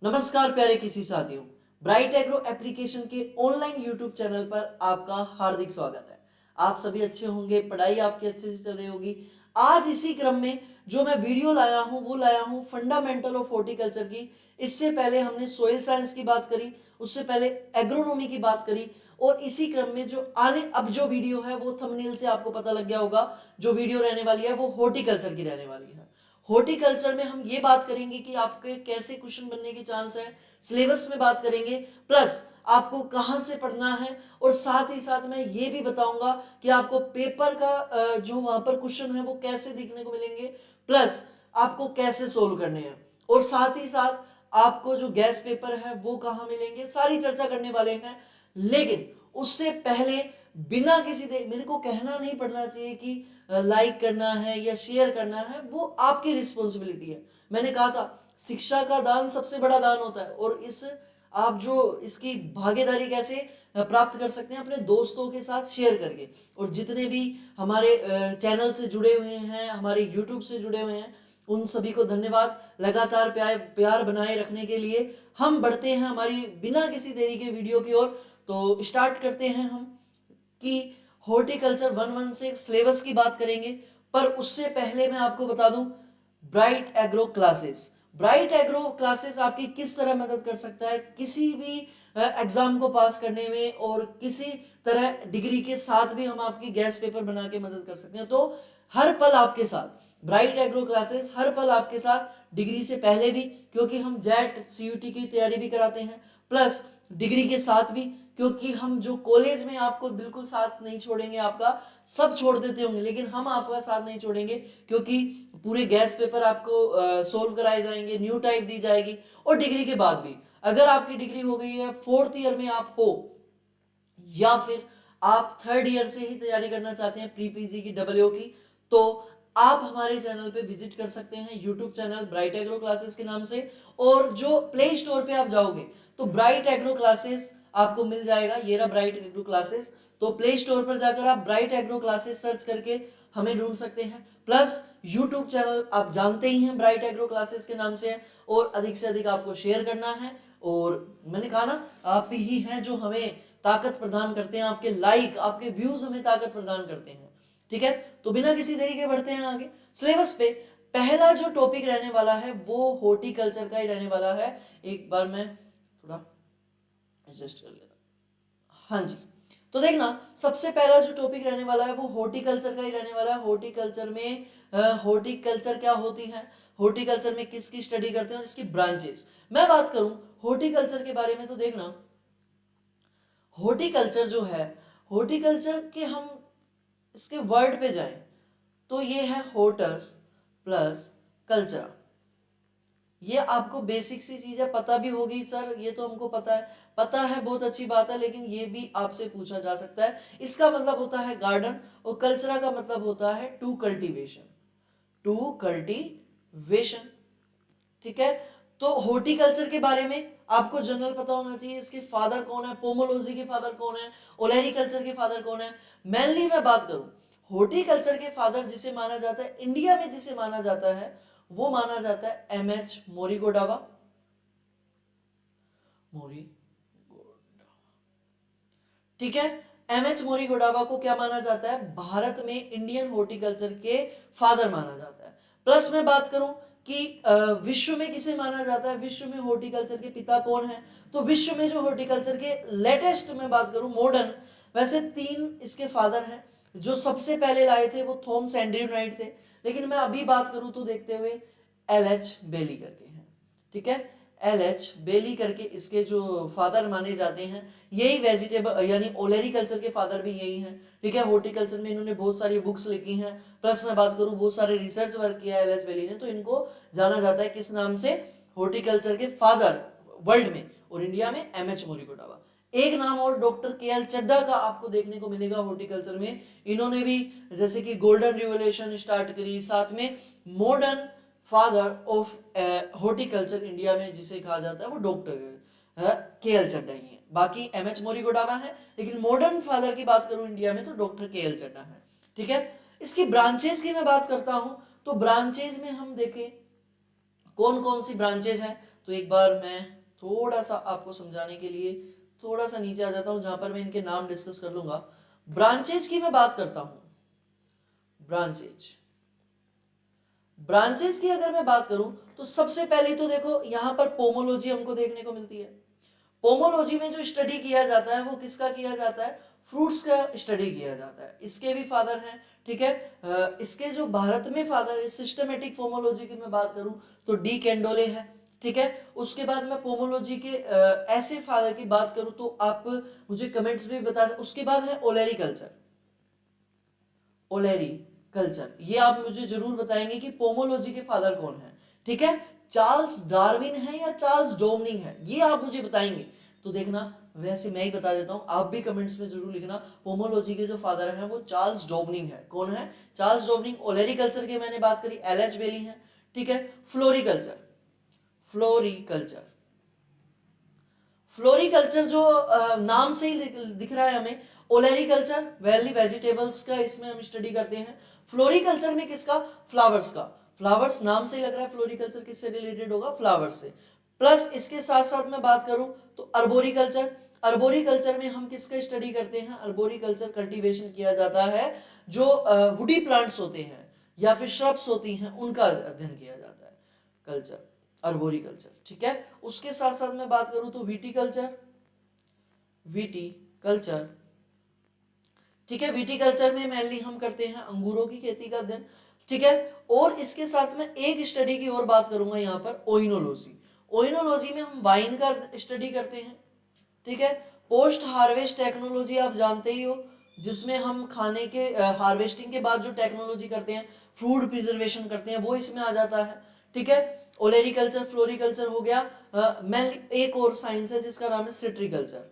नमस्कार प्यारे किसी साथियों, ब्राइट एग्रो एप्लीकेशन के ऑनलाइन यूट्यूब चैनल पर आपका हार्दिक स्वागत है। आप सभी अच्छे होंगे, पढ़ाई आपकी अच्छे से चल रही होगी। आज इसी क्रम में जो मैं वीडियो लाया हूं वो लाया हूं फंडामेंटल ऑफ हॉर्टिकल्चर की। इससे पहले हमने सोइल साइंस की बात करी, उससे पहले एग्रोनॉमी की बात करी, और इसी क्रम में जो अब जो वीडियो है वो थंबनेल से आपको पता लग गया होगा, जो वीडियो रहने वाली है वो हॉर्टिकल्चर की रहने वाली है। हॉर्टिकल्चर में हम ये बात करेंगे कि आपके कैसे क्वेश्चन बनने के चांस है, सिलेबस में बात करेंगे, प्लस आपको कहां से पढ़ना है, और साथ ही साथ मैं ये भी बताऊंगा कि आपको पेपर का जो वहां पर क्वेश्चन है वो कैसे देखने को मिलेंगे, प्लस आपको कैसे सोल्व करने हैं, और साथ ही साथ आपको जो गैस पेपर है वो कहाँ मिलेंगे, सारी चर्चा करने वाले हैं। लेकिन उससे पहले बिना किसी मेरे को कहना नहीं पड़ना चाहिए कि लाइक करना है या शेयर करना है, वो आपकी रिस्पॉन्सिबिलिटी है। मैंने कहा था शिक्षा का दान सबसे बड़ा दान होता है, और आप जो इसकी भागीदारी कैसे प्राप्त कर सकते हैं, अपने दोस्तों के साथ शेयर करके। और जितने भी हमारे चैनल से जुड़े हुए हैं, हमारे यूट्यूब से जुड़े हुए हैं, उन सभी को धन्यवाद। लगातार प्यार बनाए रखने के लिए हम बढ़ते हैं हमारी बिना किसी देरी के वीडियो की ओर। तो स्टार्ट करते हैं हम कि हॉर्टिकल्चर 1-1 से सिलेबस की बात करेंगे। पर उससे पहले मैं आपको बता दूं, bright agro classes, bright agro classes आपकी किस तरह मदद कर सकता है किसी भी एग्जाम को पास करने में, और किसी तरह डिग्री के साथ भी हम आपकी गैस पेपर बना के मदद कर सकते हैं। तो हर पल आपके साथ ब्राइट एग्रो क्लासेस, हर पल आपके साथ, डिग्री से पहले भी क्योंकि हम जेट सीयूटी की तैयारी भी कराते हैं, प्लस डिग्री के साथ भी क्योंकि हम जो कॉलेज में आपको बिल्कुल साथ नहीं छोड़ेंगे, आपका सब छोड़ देते होंगे लेकिन हम आपका साथ नहीं छोड़ेंगे, क्योंकि पूरे गैस पेपर आपको सोल्व कराए जाएंगे, न्यू टाइप दी जाएगी। और डिग्री के बाद भी अगर आपकी डिग्री हो गई है, 4th ईयर में आप हो, या फिर आप 3rd ईयर से ही तैयारी करना चाहते हैं प्री पीजी की, डब्ल्यू की, तो आप हमारे चैनल पे विजिट कर सकते हैं, YouTube channel bright agro classes के नाम से। और जो प्ले स्टोर पे आप जाओगे तो ब्राइट एग्रो क्लासेस आपको मिल जाएगा, ये रहा ब्राइट एग्रो क्लासेस। तो प्ले स्टोर पर जाकर आप ब्राइट एग्रो क्लासेस सर्च करके हमें ढूंढ सकते हैं। प्लस यूट्यूब चैनल आप जानते ही हैं ब्राइट एग्रो क्लासेस के नाम से है, और अधिक से अधिक आपको शेयर करना है। और मैंने कहा ना, आप ही हैं जो हमें ताकत प्रदान करते हैं, आपके लाइक, आपके व्यूज हमें ताकत प्रदान करते हैं। ठीक है, तो बिना किसी देरी के बढ़ते हैं आगे सिलेबस पे। पहला जो टॉपिक रहने वाला है वो हॉर्टिकल्चर का ही रहने वाला है। एक बार मैं थोड़ा एडजस्ट कर लेता, हाँ जी। तो देखना, सबसे पहला जो टॉपिक रहने वाला है वो हॉर्टिकल्चर का ही रहने वाला है। हॉर्टिकल्चर में हॉर्टिकल्चर क्या होती है, हॉर्टिकल्चर में किसकी स्टडी करते हैं और इसकी ब्रांचेस। मैं बात करूं हॉर्टिकल्चर के बारे में, तो देखना हॉर्टिकल्चर जो है, हॉर्टिकल्चर के हम इसके वर्ड पे जाएं तो ये है हॉर्टस प्लस कल्चर। ये आपको बेसिक सी चीजें पता भी होगी सर, ये तो हमको पता है, बहुत अच्छी बात है, लेकिन ये भी आपसे पूछा जा सकता है। इसका मतलब होता है गार्डन, और कल्चरा का मतलब होता है टू कल्टीवेशन, टू कल्टीवेशन। ठीक है, तो हॉर्टिकल्चर के बारे में आपको जनरल पता होना चाहिए। इसके फादर कौन है, पोमोलॉजी के फादर कौन है, ओलेरिकल्चर के फादर कौन है। मेनली मैं बात करूं हॉर्टिकल्चर के फादर जिसे माना जाता है, इंडिया में जिसे माना जाता है, वो माना जाता है एमएच मोरिगोडावा। ठीक है, एमएच मोरिगोडावा को क्या माना जाता है, भारत में इंडियन हॉर्टिकल्चर के फादर माना जाता है। प्लस मैं बात करूं कि विश्व में किसे माना जाता है, विश्व में हॉर्टिकल्चर के पिता कौन है, तो विश्व में जो हॉर्टिकल्चर के लेटेस्ट में बात करूं मॉडर्न, वैसे 3 इसके फादर हैं। जो सबसे पहले लाए थे वो थॉमस एंड्रयू नाइट थे, लेकिन मैं अभी बात करूं तो देखते हुए एलएच बेली करके हैं। ठीक है, एलएच बेली करके इसके जो फादर माने जाते हैं, यही वेजिटेबल यानी ओलेरिकल्चर के फादर भी यही हैं। ठीक है, हॉर्टिकल्चर में इन्होंने बहुत सारी बुक्स लिखी हैं, प्लस मैं बात करूं बहुत सारे रिसर्च वर्क किया है एलएच बेली ने, तो इनको जाना जाता है किस नाम से, हॉर्टिकल्चर के फादर वर्ल्ड में, और इंडिया में एमएच मोरिगोडावा। एक नाम और डॉक्टर केएल चड्डा का आपको देखने को मिलेगा हॉर्टिकल्चर में। इन्होंने भी जैसे कि गोल्डन रिवोल्यूशन स्टार्ट करी, साथ में modern father of horticulture India में जिसे कहा जाता है वो डॉक्टर केएल चड्डा ही है। बाकी एमएच मोरिगोडावा है, लेकिन मॉडर्न फादर की बात करूं इंडिया में तो डॉक्टर केएल चड्डा है। ठीक है, इसकी ब्रांचेज की मैं बात करता हूं, तो ब्रांचेज में हम देखें कौन कौन सी ब्रांचेज हैं, तो एक बार मैं थोड़ा सा आपको समझाने के लिए थोड़ा सा नीचे आ जाता हूं, जहां पर मैं इनके नाम डिस्कस कर लूंगा। ब्रांचेज की मैं बात करता हूं। ब्रांचेज ब्रांचेज की अगर मैं बात करूं तो सबसे पहले तो देखो यहां पर पोमोलॉजी हमको देखने को मिलती है। पोमोलॉजी में जो स्टडी किया जाता है वो किसका किया जाता है? फ्रूट्स का स्टडी किया जाता है। इसके भी फादर हैं, ठीक है। इसके जो भारत में फादर है सिस्टमेटिक पोमोलॉजी की मैं बात करूं तो डी कैंडोले है, ठीक है। उसके बाद मैं पोमोलॉजी के ऐसे फादर की बात करूं तो आप मुझे कमेंट्स में बता। उसके बाद है ओलेरी कल्चर। ओलेरी कल्चर, ये आप मुझे जरूर बताएंगे कि पोमोलॉजी के फादर कौन है, ठीक है। चार्ल्स डार्विन है या चार्ल्स डोमनिंग है, ये आप मुझे बताएंगे। तो देखना, वैसे मैं ही बता देता हूं, आप भी कमेंट्स में जरूर लिखना। पोमोलॉजी के जो फादर हैं वो चार्ल्स डोमनिंग है। कौन है? चार्ल्स डोमनिंग। ओलेरी कल्चर की मैंने बात करी, एल.एच. बेली है, ठीक है। फ्लोरिकल्चर, फ्लोरिकल्चर फ्लोरिकल्चर जो नाम से ही दिख रहा है हमें। ओलेरिकल्चर वैली वेजिटेबल्स का इसमें हम स्टडी करते हैं। फ्लोरिकल्चर में किसका? फ्लावर्स का। फ्लावर्स नाम से ही लग रहा है फ्लोरिकल्चर किससे रिलेटेड होगा? फ्लावर्स से। प्लस इसके साथ साथ मैं बात करूं तो अर्बोरिकल्चर। अर्बोरिकल्चर में हम किसका स्टडी करते हैं? अर्बोरिकल्चर कल्टीवेशन किया जाता है जो वुडी प्लांट्स होते हैं या फिर श्रब्स होती हैं उनका अध्ययन किया जाता है। कल्चर अर्बोरिकल्चर, ठीक है। उसके साथ साथ मैं बात करूं तो विटीकल्चर, विटीकल्चर, ठीक है। विटीकल्चर में मेनली हम करते हैं अंगूरों की खेती का अध्ययन, ठीक है। और इसके साथ में एक स्टडी की और बात करूंगा यहाँ पर, ओइनोलॉजी। ओइनोलॉजी में हम वाइन का स्टडी करते हैं, ठीक है। पोस्ट हार्वेस्ट टेक्नोलॉजी आप जानते ही हो, जिसमें हम खाने के हार्वेस्टिंग के बाद जो टेक्नोलॉजी करते हैं, फूड प्रिजर्वेशन करते हैं, वो इसमें आ जाता है, ठीक है। ओलेरिकल्चर, फ्लोरिकल्चर हो गया। मैं एक और साइंस है जिसका नाम है सिट्रीकल्चर।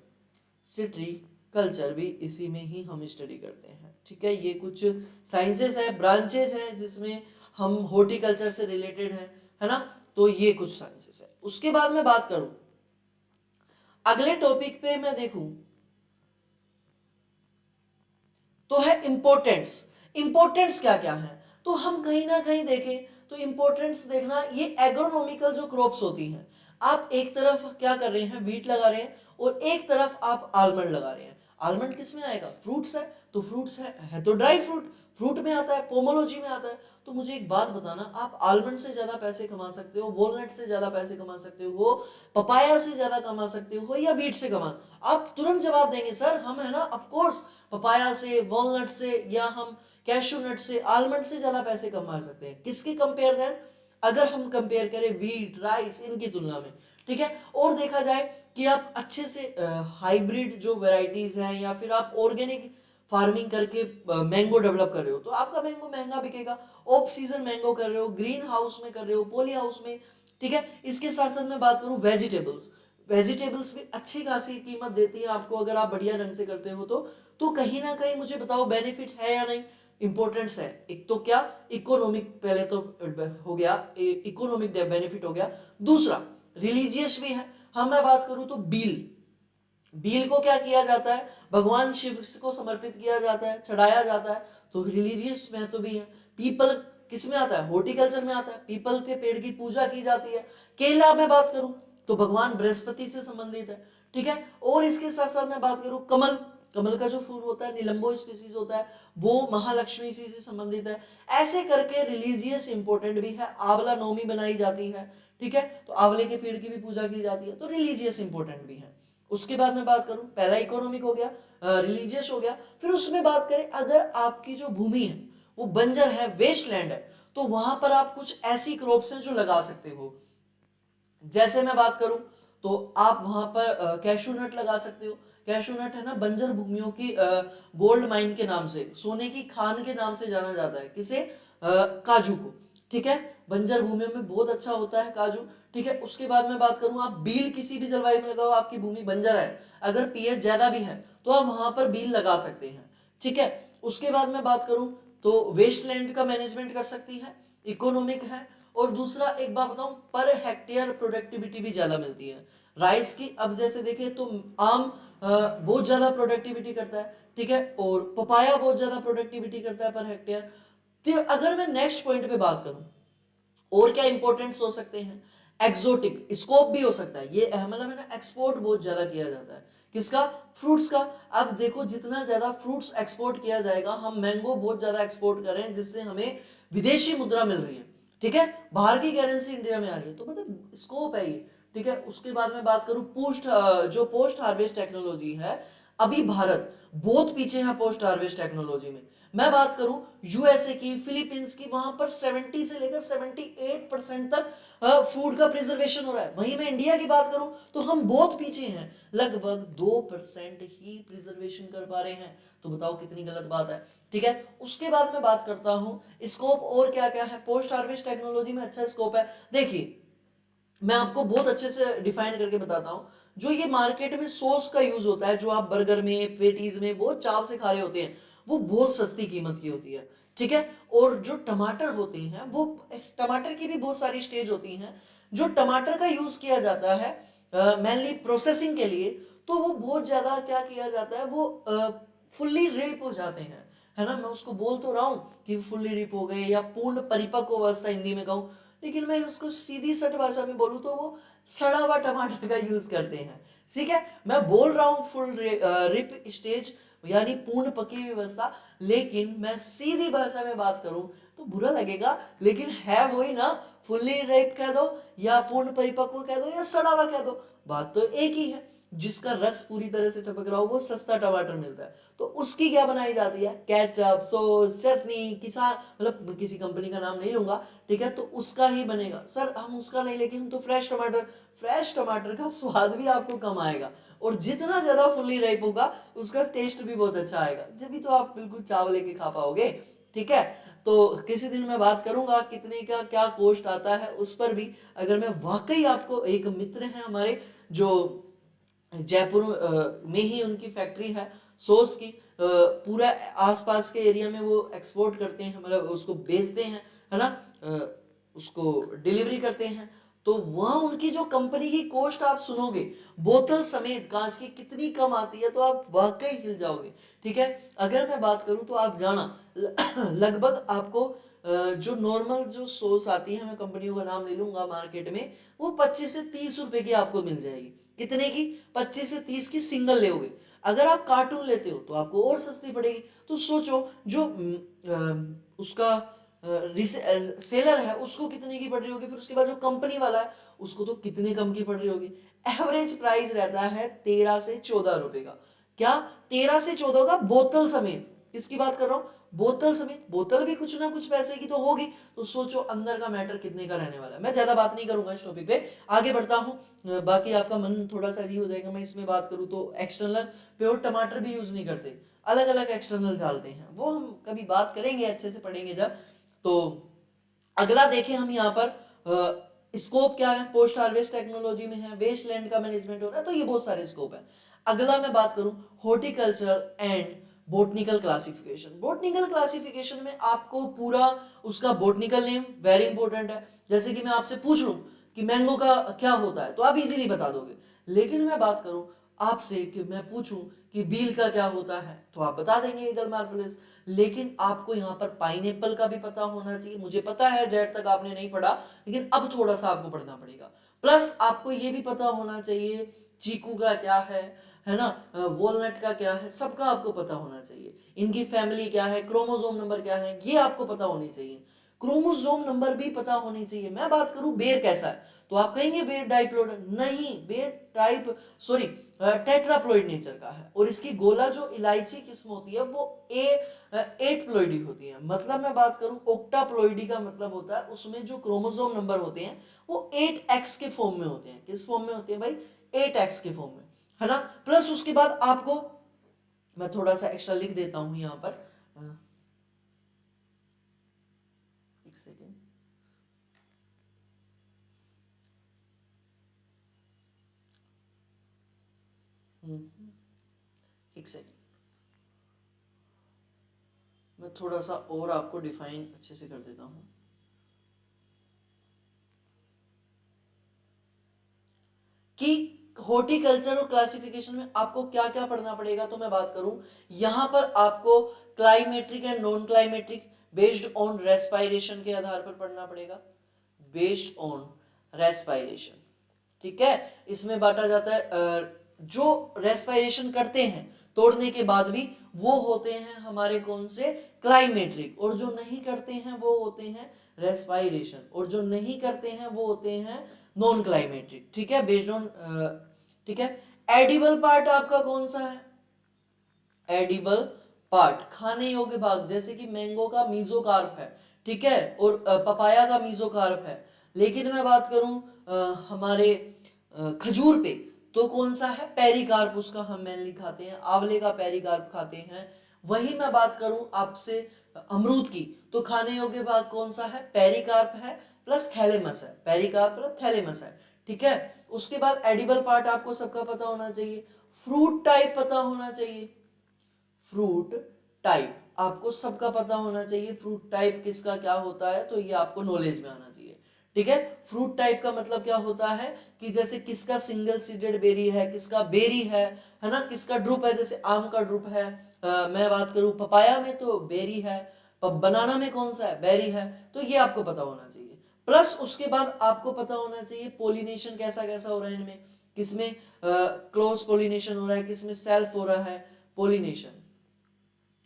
सिट्रीकल्चर भी इसी में ही हम स्टडी करते हैं, ठीक है। ये कुछ साइंसेस है, ब्रांचेस हैं जिसमें हम हॉर्टिकल्चर से रिलेटेड है ना। तो ये कुछ साइंसेस है। उसके बाद मैं बात करूं अगले टॉपिक पे, मैं देखूं तो है इंपोर्टेंट्स। इंपोर्टेंट्स क्या क्या है? तो हम कहीं ना कहीं देखें तो इंपोर्टेंट्स देखना, ये एग्रोनॉमिकल जो क्रॉप्स होती हैं, आप एक तरफ क्या कर रहे हैं? व्हीट लगा रहे हैं और एक तरफ आप आलमंड लगा रहे हैं। आलमंड किस में आएगा? फ्रूट्स है, तो फ्रूट्स है तो ड्राई फ्रूट, फ्रूट में आता है, पोमोलॉजी में आता है। तो मुझे एक बात बताना, आप आलमंड से ज्यादा पैसे कमा सकते हो, वॉलनट से ज्यादा पैसे कमा सकते हो, पपाया से ज्यादा कमा सकते हो या बीट से कमा? आप तुरंत जवाब देंगे सर हम, है ना, ऑफ कोर्स पपाया से, वॉलनट से, या हम कैशू नट से, आलमंड से ज्यादा पैसे कमा सकते हैं। किसके कंपेयर देन? अगर हम कंपेयर करें व्हीट, राइस, इनकी तुलना में, ठीक है। और देखा जाए कि आप अच्छे से हाइब्रिड जो वेराइटीज हैं या फिर आप ऑर्गेनिक फार्मिंग करके मैंगो डेवलप कर रहे हो तो आपका मैंगो महंगा बिकेगा। ऑफ सीजन मैंगो कर रहे हो, ग्रीन हाउस में कर रहे हो, पॉली हाउस में, ठीक है। इसके साथ साथ मैं बात करूं वेजिटेबल्स, वेजिटेबल्स भी अच्छी खासी कीमत देती है आपको अगर आप बढ़िया ढंग से करते हो तो कहीं ना कहीं मुझे बताओ बेनिफिट है या नहीं? इंपॉर्टेंस है। एक तो क्या, इकोनॉमिक पहले तो हो गया, इकोनॉमिक बेनिफिट हो गया। दूसरा रिलीजियस भी है। हम मैं बात करूं तो बील, बील को क्या किया जाता है? भगवान शिव को समर्पित किया जाता है, चढ़ाया जाता है, तो रिलीजियस महत्व भी है। पीपल किस में आता है? हॉर्टिकल्चर में आता है, पीपल के पेड़ की पूजा की जाती है। केला में बात करूं तो भगवान बृहस्पति से संबंधित है, ठीक है। और इसके साथ साथ मैं बात करूं कमल, कमल का जो फूल होता है, निलंबो स्पीसीज होता है, वो महालक्ष्मी जी से संबंधित है। ऐसे करके रिलीजियस इंपॉर्टेंट भी है। आंवला नौमी बनाई जाती है, ठीक है, तो आंवले के पेड़ की भी पूजा की जाती है, तो रिलीजियस इंपॉर्टेंट भी है। उसके बाद मैं बात करूं, पहला इकोनॉमिक हो गया, रिलीजियस हो गया। फिर उसमें बात करें अगर आपकी जो भूमि है वो बंजर है, वेस्ट लैंड है, तो वहां पर आप कुछ ऐसी क्रॉप्स हैं जो लगा सकते हो। जैसे मैं बात करूं तो आप वहां पर कैशू नट लगा सकते हो। कैशू नट है ना, बंजर भूमियों की गोल्ड माइन के नाम से, सोने की खान के नाम से जाना जाता है। किसे? काजू को, ठीक है। बंजर भूमियों में बहुत अच्छा होता है काजू, ठीक है। उसके बाद मैं बात करूं, आप बील किसी भी जलवायु में लगाओ, आपकी भूमि बंजर है, अगर पीएच ज्यादा भी है तो आप वहां पर बील लगा सकते हैं, ठीक है। उसके बाद मैं बात करूं तो वेस्टलैंड का मैनेजमेंट कर सकती है, इकोनॉमिक है। और दूसरा एक बात बताऊं, पर हेक्टेयर प्रोडक्टिविटी भी ज्यादा मिलती है राइस की। अब जैसे देखें तो आम बहुत ज्यादा प्रोडक्टिविटी करता है, ठीक है, और पपाया बहुत ज्यादा प्रोडक्टिविटी करता है पर हेक्टेयर। तो अगर मैं नेक्स्ट पॉइंट पे बात करूं और क्या इंपॉर्टेंट्स हो सकते हैं, एक्सोटिक स्कोप भी हो सकता है, ये मतलब है ना एक्सपोर्ट बहुत ज्यादा किया जाता है, किसका? फ्रूट्स का। अब देखो जितना ज्यादा फ्रूट्स एक्सपोर्ट किया जाएगा, हम मैंगो बहुत ज्यादा एक्सपोर्ट कर रहे हैं जिससे हमें विदेशी मुद्रा मिल रही है, ठीक है, बाहर की करेंसी इंडिया में आ रही है, तो मतलब स्कोप है ये, ठीक है। उसके बाद में बात करूं पोस्ट हार्वेस्ट टेक्नोलॉजी है, अभी भारत बहुत पीछे है पोस्ट हार्वेस्ट टेक्नोलॉजी में। मैं बात करूं यूएसए की, फिलीपींस की, वहां पर 70 से लेकर 78% तक फूड का प्रिजर्वेशन हो रहा है। वहीं मैं इंडिया की बात करूं तो हम बहुत पीछे हैं, लगभग 2% ही प्रिजर्वेशन कर पा रहे हैं, तो बताओ कितनी गलत बात है, ठीक है। उसके बाद मैं बात करता हूं स्कोप और क्या क्या है पोस्ट हार्वेस्ट टेक्नोलॉजी में। अच्छा स्कोप है, देखिए मैं आपको बहुत अच्छे से डिफाइन करके बताता हूँ। जो ये मार्केट में सॉस का यूज होता है, जो आप बर्गर में, पेटीज में बहुत चाव से खा रहे होते हैं, वो बहुत सस्ती कीमत की होती है, ठीक है। और जो टमाटर होते हैं, वो टमाटर की भी बहुत सारी स्टेज होती हैं। जो टमाटर का यूज किया जाता है मेनली प्रोसेसिंग के लिए, तो वो बहुत ज्यादा क्या किया जाता है, वो फुल्ली रिप हो जाते हैं, है ना। मैं उसको बोल तो रहा हूँ कि फुल्ली रिप हो गए या पूर्ण परिपक्व अवस्था हिंदी में कहूँ, लेकिन मैं उसको सीधी सट भाषा में बोलूँ तो वो सड़ा हुआ टमाटर का यूज करते हैं, ठीक है। मैं बोल रहा हूँ फुल रिप स्टेज यानी पूर्ण पकी हुई अवस्था, लेकिन मैं सीधी भाषा में बात करूं तो बुरा लगेगा, लेकिन है वही ना, फुल्ली रिप कह दो या पूर्ण परिपक्व कह दो या सड़ा हुआ कह दो, बात तो एक ही है। जिसका रस पूरी तरह से टपक रहा हो वो सस्ता टमाटर मिलता है, तो उसकी क्या बनाई जाती है, केचप, सॉस, चटनी, मतलब किसी कंपनी का नाम नहीं लूंगा, ठीक है, तो उसका ही बनेगा। सर हम उसका नहीं लेके हम तो फ्रेश टमाटर का स्वाद भी आपको कम आएगा, और जितना ज्यादा फुल्ली राइप होगा उसका टेस्ट भी बहुत अच्छा आएगा, जब भी तो आप बिल्कुल चावल लेके खा पाओगे, ठीक है। तो किसी दिन मैं बात करूंगा कितने का क्या कॉस्ट आता है उस पर भी। अगर मैं वाकई आपको, एक मित्र हैं हमारे जो जयपुर में ही उनकी फैक्ट्री है सॉस की, पूरा आसपास के एरिया में वो एक्सपोर्ट करते हैं, मतलब उसको बेचते हैं, है ना, उसको डिलीवरी करते हैं। तो वहाँ उनकी जो कंपनी की कॉस्ट आप सुनोगे बोतल समेत कांच की कितनी कम आती है, तो आप वाकई हिल जाओगे, ठीक है। अगर मैं बात करूँ तो आप जाना लगभग आपको जो नॉर्मल जो सॉस आती है, मैं कंपनियों का नाम ले लूंगा मार्केट में, वो 25 से 30 रुपए की आपको मिल जाएगी। कितने की? 25 से 30 की सिंगल लेोगे। अगर आप कार्टून लेते हो तो आपको और सस्ती पड़ेगी। तो सोचो जो उसका सेलर है उसको कितने की पड़ रही होगी, फिर उसके बाद जो कंपनी वाला है उसको तो कितने कम की पड़ रही होगी। एवरेज प्राइस रहता है 13 से 14 रुपए का। क्या? 13 से 14 का बोतल समेत। किसकी बात कर रहा हूं? बोतल समेत। बोतल भी कुछ ना कुछ पैसे की तो होगी, तो सोचो अंदर का मैटर कितने का रहने वाला है। मैं ज्यादा बात नहीं करूंगा इस टॉपिक पे, आगे बढ़ता हूं। बाकी आपका मन थोड़ा सा अजीब हो जाएगा मैं इसमें बात करूं तो। एक्सटर्नल प्योर टमाटर भी यूज नहीं करते, अलग अलग एक्सटर्नल डालते हैं, वो हम कभी बात करेंगे, अच्छे से पढ़ेंगे जब। तो अगला देखें हम यहाँ पर स्कोप क्या है, पोस्ट हार्वेस्ट टेक्नोलॉजी में है, वेस्ट लैंड का मैनेजमेंट हो रहा है, तो ये बहुत सारे स्कोप है। अगला मैं बात करूं horticultural and botanical classification. Botanical classification में आपको पूरा उसका बोटनिकल नेम वेरी इंपॉर्टेंट है। जैसे कि मैं आपसे पूछ लूं कि मैंगो का क्या होता है तो आप इजीली बता दोगे, लेकिन मैं बात करूं आपसे कि मैं पूछूं कि बील का क्या होता है तो आप बता देंगे ईगल मार्गुलिस, लेकिन आपको यहाँ पर पाइनएप्पल का भी पता होना चाहिए। मुझे पता है जेड तक आपने नहीं पढ़ा, लेकिन अब थोड़ा सा आपको पढ़ना पड़ेगा। प्लस आपको ये भी पता होना चाहिए चीकू का क्या है ना, वॉलनट का क्या है, सबका आपको पता होना चाहिए। इनकी फैमिली क्या है, क्रोमोसोम नंबर क्या है, ये आपको पता होनी चाहिए। क्रोमोसोम नंबर भी पता होनी चाहिए। मैं बात करूं बेर कैसा है तो आप कहेंगे बेर डाइप्लोइड नहीं, बेर टाइप सॉरी टेट्राप्लोइड नेचर का है, और इसकी गोला जो इलायची किस्म होती है वो एट प्लोइडी होती है। मतलब मैं बात करूं ओक्टाप्लोइडी का मतलब होता है उसमें जो क्रोमोसोम नंबर होते हैं वो 8x के फॉर्म में होते हैं। किस फॉर्म में होते हैं भाई? 8x के फॉर्म में, है ना। प्लस उसके बाद आपको मैं थोड़ा सा एक्स्ट्रा लिख देता हूं यहां पर, एक सेकेंड। एक सेकेंड, मैं थोड़ा सा और आपको डिफाइन अच्छे से कर देता हूं कि हॉर्टिकल्चर और क्लासिफिकेशन में आपको क्या क्या पढ़ना पड़ेगा। तो मैं बात करूं यहां पर आपको climacteric and non climacteric based on respiration के आधार पर पढ़ना पड़ेगा। Based on respiration. ठीक है, इसमें बांटा जाता है जो रेस्पायरेशन करते हैं तोड़ने के बाद भी, वो होते हैं हमारे कौन से, क्लाइमेट्रिक, और जो नहीं करते हैं वो होते हैं रेस्पायरेशन, और जो नहीं करते हैं वो होते हैं नॉन क्लाइमेट्रिक। ठीक है, बेस्ड ऑन, ठीक है। एडिबल पार्ट आपका कौन सा है, एडिबल पार्ट, खाने योग्य भाग, जैसे कि मैंगो का मीजोकार्प है, ठीक है, और पपाया का मीजोकार्प है। लेकिन मैं बात करूं हमारे खजूर पे, तो कौन सा है, पेरिकार्प, उसका हम मेनली खाते हैं, आंवले का पेरिकार्प खाते हैं। वही मैं बात करूं आपसे अमरूद की, तो खाने योग्य भाग कौन सा है, पेरिकार्प है प्लस थैलेमस है, पेरिकार्प प्लस थैलेमस है। ठीक है, उसके बाद एडिबल पार्ट आपको सबका पता होना चाहिए, फ्रूट टाइप पता होना चाहिए, फ्रूट टाइप आपको सबका पता होना चाहिए, फ्रूट टाइप किसका क्या होता है, तो ये आपको नॉलेज में आना चाहिए। ठीक है, फ्रूट टाइप का मतलब क्या होता है कि जैसे किसका सिंगल सीडेड बेरी है, किसका बेरी है ना, किसका ड्रुप है, जैसे आम का ड्रुप है, मैं बात करूं पपाया में तो बेरी है, बनाना में कौन सा है, बेरी है, तो ये आपको पता होना चाहिए। प्लस उसके बाद आपको पता होना चाहिए पोलिनेशन कैसा कैसा हो रहा है इनमें, किसमें क्लोज पोलिनेशन हो रहा है, किसमें सेल्फ हो रहा है पोलिनेशन,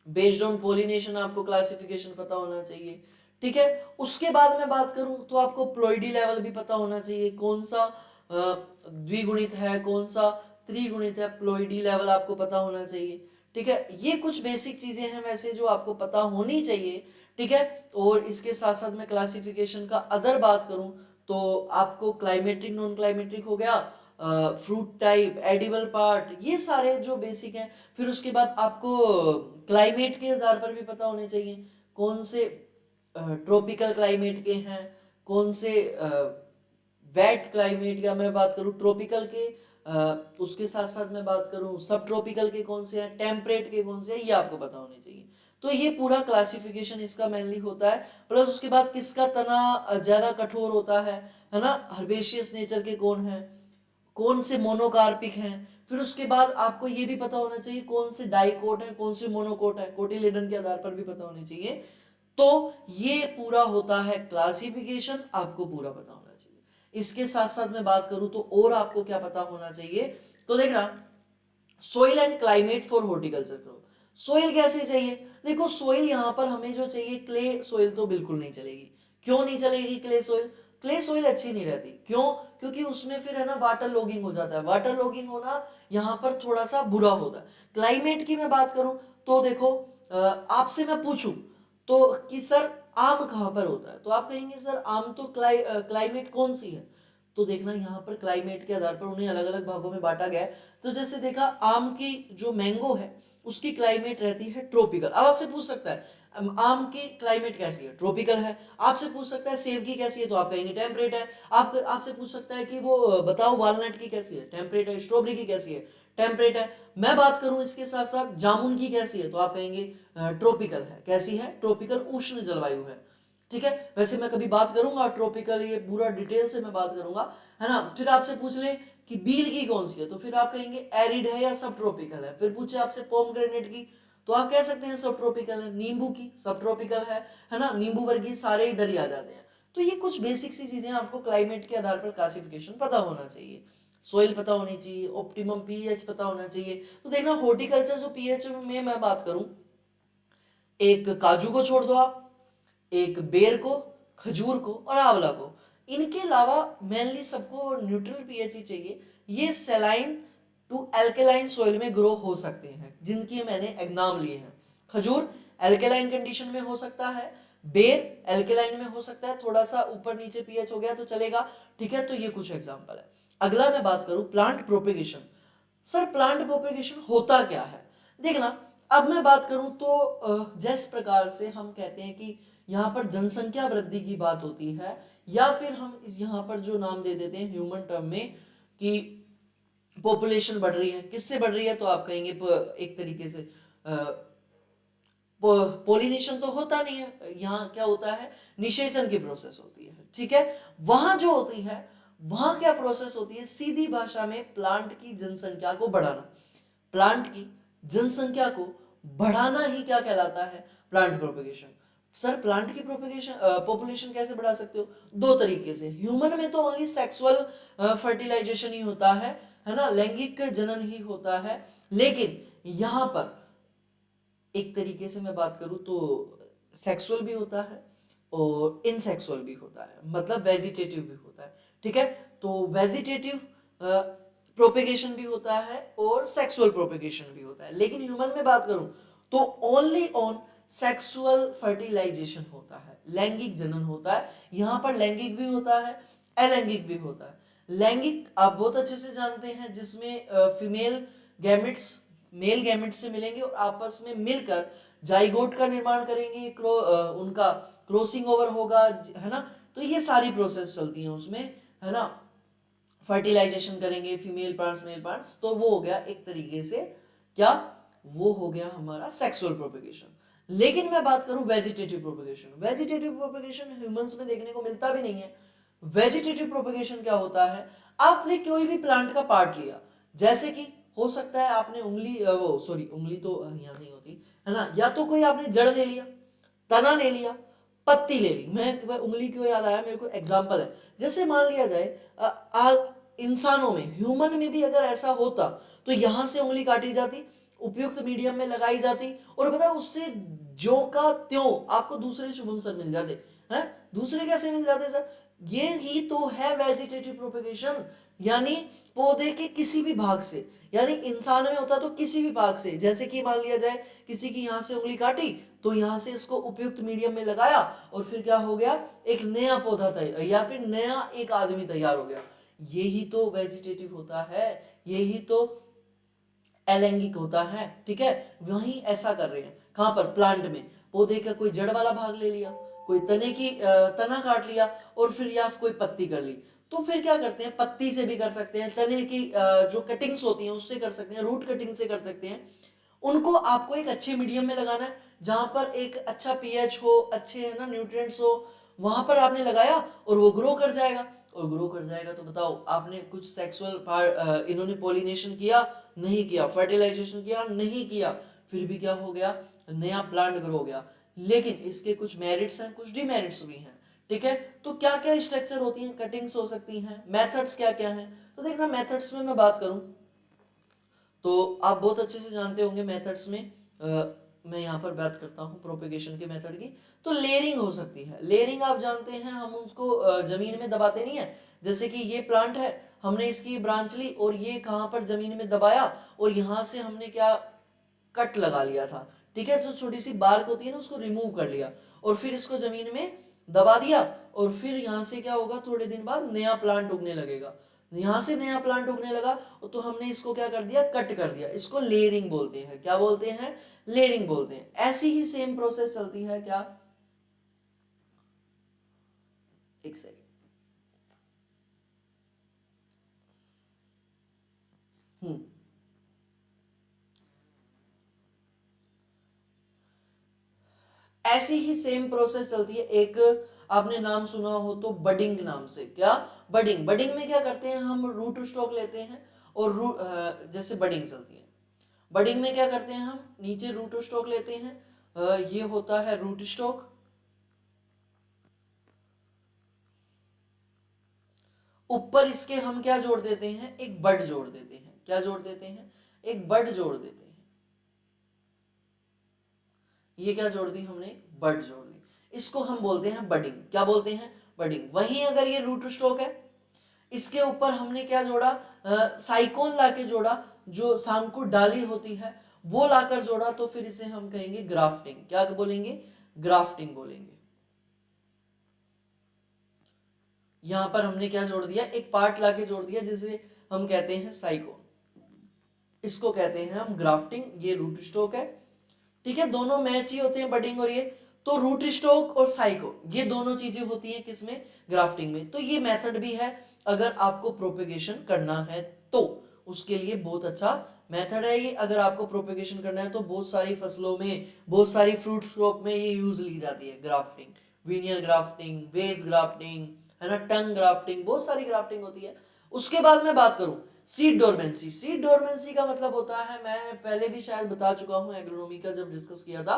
बेस्ड ऑन पोलिनेशन आपको क्लासिफिकेशन पता होना चाहिए। ठीक है, उसके बाद मैं बात करूं तो आपको प्लॉइडी लेवल भी पता होना चाहिए, कौन सा द्विगुणित है, कौन सा त्रिगुणित है, प्लॉइडी लेवल आपको पता होना चाहिए। ठीक है, ये कुछ बेसिक चीजें हैं वैसे जो आपको पता होनी चाहिए। ठीक है, और इसके साथ साथ मैं क्लासिफिकेशन का अदर बात करूं तो आपको क्लाइमेट्रिक नॉन क्लाइमेट्रिक हो गया, फ्रूट टाइप, एडिबल पार्ट, ये सारे जो बेसिक हैं। फिर उसके बाद आपको क्लाइमेट के आधार पर भी पता होने चाहिए, कौन से ट्रॉपिकल क्लाइमेट के हैं, कौन से वेट क्लाइमेट, या मैं बात करूं ट्रॉपिकल के, उसके साथ साथ मैं बात करूं सब ट्रॉपिकल के कौन से हैं, टेम्परेट के कौन से हैं, ये आपको पता होने चाहिए। तो ये पूरा क्लासिफिकेशन इसका मेनली होता है। प्लस उसके बाद किसका तना ज्यादा कठोर होता है ना, हर्बेशियस नेचर के कौन है, कौन से मोनोकार्पिक हैं। फिर उसके बाद आपको ये भी पता होना चाहिए कौन से डाइकोट है, कौन से मोनोकोट है, कोटिलेडन के आधार पर भी पता होने चाहिए। तो ये पूरा होता है क्लासिफिकेशन, आपको पूरा पता होना चाहिए। इसके साथ साथ मैं बात करूं तो और आपको क्या पता होना चाहिए, तो देखना, soil and climate for horticulture crop. Soil कैसे चाहिए, देखो सोइल यहां पर हमें जो चाहिए, क्ले सोइल तो बिल्कुल नहीं चलेगी। क्यों नहीं चलेगी क्ले सोइल, क्ले सोइल अच्छी नहीं रहती, क्यों, क्योंकि उसमें फिर है ना वाटर लॉगिंग हो जाता है, वाटर लॉगिंग होना यहाँ पर थोड़ा सा बुरा होता है। क्लाइमेट की मैं बात करूं तो देखो, आपसे मैं पूछूं तो कि सर आम कहाँ पर होता है, तो आप कहेंगे सर आम तो क्लाइमेट कौन सी है, तो देखना यहाँ पर क्लाइमेट के आधार पर उन्हें अलग अलग भागों में बांटा गया है। तो जैसे देखा, आम की जो मैंगो है उसकी क्लाइमेट रहती है ट्रॉपिकल। अब आपसे पूछ सकता है आम की क्लाइमेट कैसी है, ट्रॉपिकल है। आपसे पूछ सकता है सेब की कैसी है, तो आप कहेंगे टेम्परेट है। आप आपसे पूछ सकता है कि वो बताओ वालनट की कैसी है, टेम्परेट है। स्ट्रॉबेरी की कैसी है, टेम्परेट है। मैं बात करूं इसके साथ साथ जामुन की कैसी है, तो आप कहेंगे ट्रॉपिकल है। कैसी है, ट्रॉपिकल, उष्ण जलवायु है। ठीक है, वैसे मैं कभी बात करूंगा ट्रॉपिकल, ये पूरा डिटेल से मैं बात करूंगा, है ना। फिर आपसे पूछ ले कि बील की कौन सी है, तो फिर आप कहेंगे एरिड है या सब ट्रॉपिकल है। फिर पूछे आपसे पोमग्रेनेट की, तो आप कह सकते हैं सब ट्रॉपिकल है। नींबू की सब ट्रॉपिकल है ना, नींबू वर्गीय सारे इधर ही आ जाते हैं। तो ये कुछ बेसिक सी चीजें आपको क्लाइमेट के आधार पर क्लासिफिकेशन पता होना चाहिए। सोइल पता होनी चाहिए, ऑप्टिमम पीएच पता होना चाहिए। तो देखना हॉर्टिकल्चर जो पीएच में मैं बात करूं, एक काजू को छोड़ दो आप, एक बेर को, खजूर को और आंवला को, इनके अलावा मेनली सबको न्यूट्रल पीएच ही चाहिए। ये सेलाइन टू एल्केलाइन सॉइल में ग्रो हो सकते हैं, जिनकी मैंने एग्जाम लिए हैं। खजूर एल्केलाइन कंडीशन में हो सकता है, बेर एल्केलाइन में हो सकता है, थोड़ा सा ऊपर नीचे पीएच हो गया तो चलेगा। ठीक है, तो ये कुछ एग्जांपल है। अगला मैं बात करूं plant propagation. Sir plant propagation होता क्या है, देखना। अब मैं बात करूं तो जिस प्रकार से हम कहते हैं कि यहाँ पर जनसंख्या वृद्धि की बात होती है, या फिर हम इस यहाँ पर जो नाम दे देते हैं ह्यूमन टर्म में कि पॉपुलेशन बढ़ रही है, किससे बढ़ रही है, तो आप कहेंगे एक तरीके से पोलिनेशन तो होता नहीं है, यहाँ क्या होता है, निषेचन की प्रोसेस होती है। ठीक है, वहां जो होती है, वहां क्या प्रोसेस होती है, सीधी भाषा में प्लांट की जनसंख्या को बढ़ाना। प्लांट की जनसंख्या को बढ़ाना ही क्या कहलाता है, प्लांट प्रोपेगेशन। सर प्लांट की प्रोपेगेशन पॉपुलेशन कैसे बढ़ा सकते हो? दो तरीके से। ह्यूमन में तो ओनली सेक्सुअल फर्टिलाइजेशन ही होता है ना, लैंगिक जनन ही होता है। लेकिन यहां पर एक तरीके से मैं बात करूं तो सेक्सुअल भी होता है और इनसेक्सुअल भी होता है, मतलब वेजिटेटिव भी होता है। ठीक है, तो वेजिटेटिव प्रोपेगेशन भी होता है और सेक्सुअल प्रोपेगेशन भी होता है। लेकिन ह्यूमन में बात करूं तो ओनली ऑन सेक्सुअल फर्टिलाइजेशन होता है, लैंगिक जनन होता है। यहां पर लैंगिक भी होता है, अलैंगिक भी होता है। लैंगिक आप बहुत अच्छे से जानते हैं, जिसमें फीमेल गैमेट्स मेल गैमेट्स से मिलेंगे और आपस में मिलकर जाइगोट का निर्माण करेंगे, उनका क्रॉसिंग ओवर होगा, है ना। तो ये सारी प्रोसेस चलती हैं उसमें, है ना। फर्टिलाइजेशन करेंगे फीमेल प्लांट्स मेल प्लांट्स, तो वो हो गया एक तरीके से क्या, वो हो गया हमारा सेक्सुअल प्रोपेगेशन। लेकिन मैं बात करूं vegetative propagation, vegetative propagation humans में देखने को मिलता भी नहीं है। वेजिटेटिव प्रोपेगेशन क्या होता है? आपने कोई भी प्लांट का पार्ट लिया, जैसे कि हो सकता है आपने उंगली वो सॉरी उंगली तो यहाँ नहीं होती है ना, या तो कोई आपने जड़ ले लिया, तना ले लिया, पत्ती ले ली। मैं उंगली क्यों याद आया, मेरे को एग्जांपल है, जैसे मान लिया जाए इंसानों में, ह्यूमन में भी अगर ऐसा होता तो यहां से उंगली काटी जाती, उपयुक्त मीडियम में लगाई जाती, और बताओ उससे जो का त्यों आपको दूसरे शुभम सर मिल जाते हैं। दूसरे कैसे मिल जाते सर? ये ही तो है वेजिटेटिव प्रोपेगेशन, यानी पौधे के किसी भी भाग से, यानी इंसान में होता तो किसी भी भाग से, जैसे कि मान लिया जाए किसी की यहां से उंगली काटी तो यहां से इसको उपयुक्त मीडियम में लगाया और फिर क्या हो गया, एक नया पौधा तैयार, या फिर नया एक आदमी तैयार हो गया। यही तो वेजिटेटिव होता है, यही तो अलैंगिक होता है। ठीक है, वहीं ऐसा कर रहे हैं कहां पर, प्लांट में। पौधे का कोई जड़ वाला भाग ले लिया, कोई तने की तना काट लिया और फिर या कोई पत्ती कर ली। तो फिर क्या करते हैं, पत्ती से भी कर सकते हैं, तने की जो कटिंग्स होती हैं उससे कर सकते हैं, रूट कटिंग से कर सकते हैं। उनको आपको एक अच्छे मीडियम में लगाना है, जहां पर एक अच्छा पीएच हो, अच्छे है ना न्यूट्रिएंट्स हो, वहां पर आपने लगाया और वो ग्रो कर जाएगा। और ग्रो कर जाएगा तो बताओ, आपने कुछ सेक्सुअल पार्ट इन्होंने पॉलिनेशन किया नहीं किया, फर्टिलाइजेशन किया नहीं किया, फिर भी क्या हो गया, नया प्लांट ग्रो हो गया। लेकिन इसके कुछ मेरिट्स हैं, कुछ डिमेरिट्स भी हैं। ठीक है, तो क्या क्या स्ट्रक्चर होती हैं, कटिंग्स हो सकती हैं, मेथड्स क्या क्या हैं। तो देखना, मेथड्स में मैं बात करूं तो आप बहुत अच्छे से जानते होंगे मेथड्स में। मैं यहाँ पर बात करता हूँ प्रोपेगेशन के मेथड की। तो लेयरिंग हो सकती है, लेयरिंग आप जानते हैं, हम उसको जमीन में दबाते नहीं है। जैसे कि ये प्लांट है, हमने इसकी ब्रांच ली और ये कहाँ पर जमीन में दबाया और यहाँ से हमने क्या कट लगा लिया था। ठीक है, जो छोटी सी बार्क होती है ना उसको रिमूव कर लिया और फिर इसको जमीन में दबा दिया, और फिर यहाँ से क्या होगा, थोड़े दिन बाद नया प्लांट उगने लगेगा। यहाँ से नया प्लांट उगने लगा तो हमने इसको क्या कर दिया, कट कर दिया। इसको लेयरिंग बोलते हैं, क्या बोलते हैं, लेयरिंग बोलते हैं। ऐसी ही सेम प्रोसेस चलती है क्या, एक सेकंड। हम्म ऐसी ही सेम प्रोसेस चलती है। एक आपने नाम सुना हो तो बडिंग नाम से, क्या, बडिंग। बडिंग में क्या करते हैं, हम रूट स्टॉक लेते हैं और जैसे बडिंग चलती है, बडिंग में क्या करते हैं, हम नीचे रूट स्टॉक लेते हैं, ये होता है रूट स्टॉक, ऊपर इसके हम क्या जोड़ देते हैं, एक बड जोड़ देते हैं। क्या जोड़ देते हैं, एक बड जोड़ देते हैं। ये क्या जोड़ दी हमने, एक बड जोड़ दी। इसको हम बोलते हैं बडिंग। क्या बोलते हैं, बडिंग। वहीं अगर ये रूट स्टॉक है, इसके ऊपर हमने क्या जोड़ा, साइकोन लाके जोड़ा, जो सांकुर डाली होती है वो लाकर जोड़ा, तो फिर इसे हम कहेंगे ग्राफ्टिंग। क्या बोलेंगे, ग्राफ्टिंग बोलेंगे। यहां पर हमने क्या जोड़ दिया, एक पार्ट लाके जोड़ दिया जिसे हम कहते हैं साइकोन, इसको कहते हैं हम ग्राफ्टिंग। ये रूट स्टॉक है। ठीक है, दोनों मैच ही होते हैं, बडिंग और ये। तो रूट स्टॉक और साइको, ये दोनों चीजें होती हैं किसमें, ग्राफ्टिंग में। तो ये मेथड भी है, अगर आपको प्रोपेगेशन करना है तो उसके लिए बहुत अच्छा मेथड है ये। अगर आपको प्रोपेगेशन करना है तो बहुत सारी फसलों में, बहुत सारी फ्रूट क्रॉप में ये यूज ली जाती है, grafting. Veneer grafting, veg grafting, है ना, टंग ग्राफ्टिंग, बहुत सारी ग्राफ्टिंग होती है। उसके बाद मैं बात करूं सीड डोरमेंसी। सीड डोरमेंसी का मतलब होता है, मैं पहले भी शायद बता चुका हूं एग्रोनॉमी का जब डिस्कस किया था,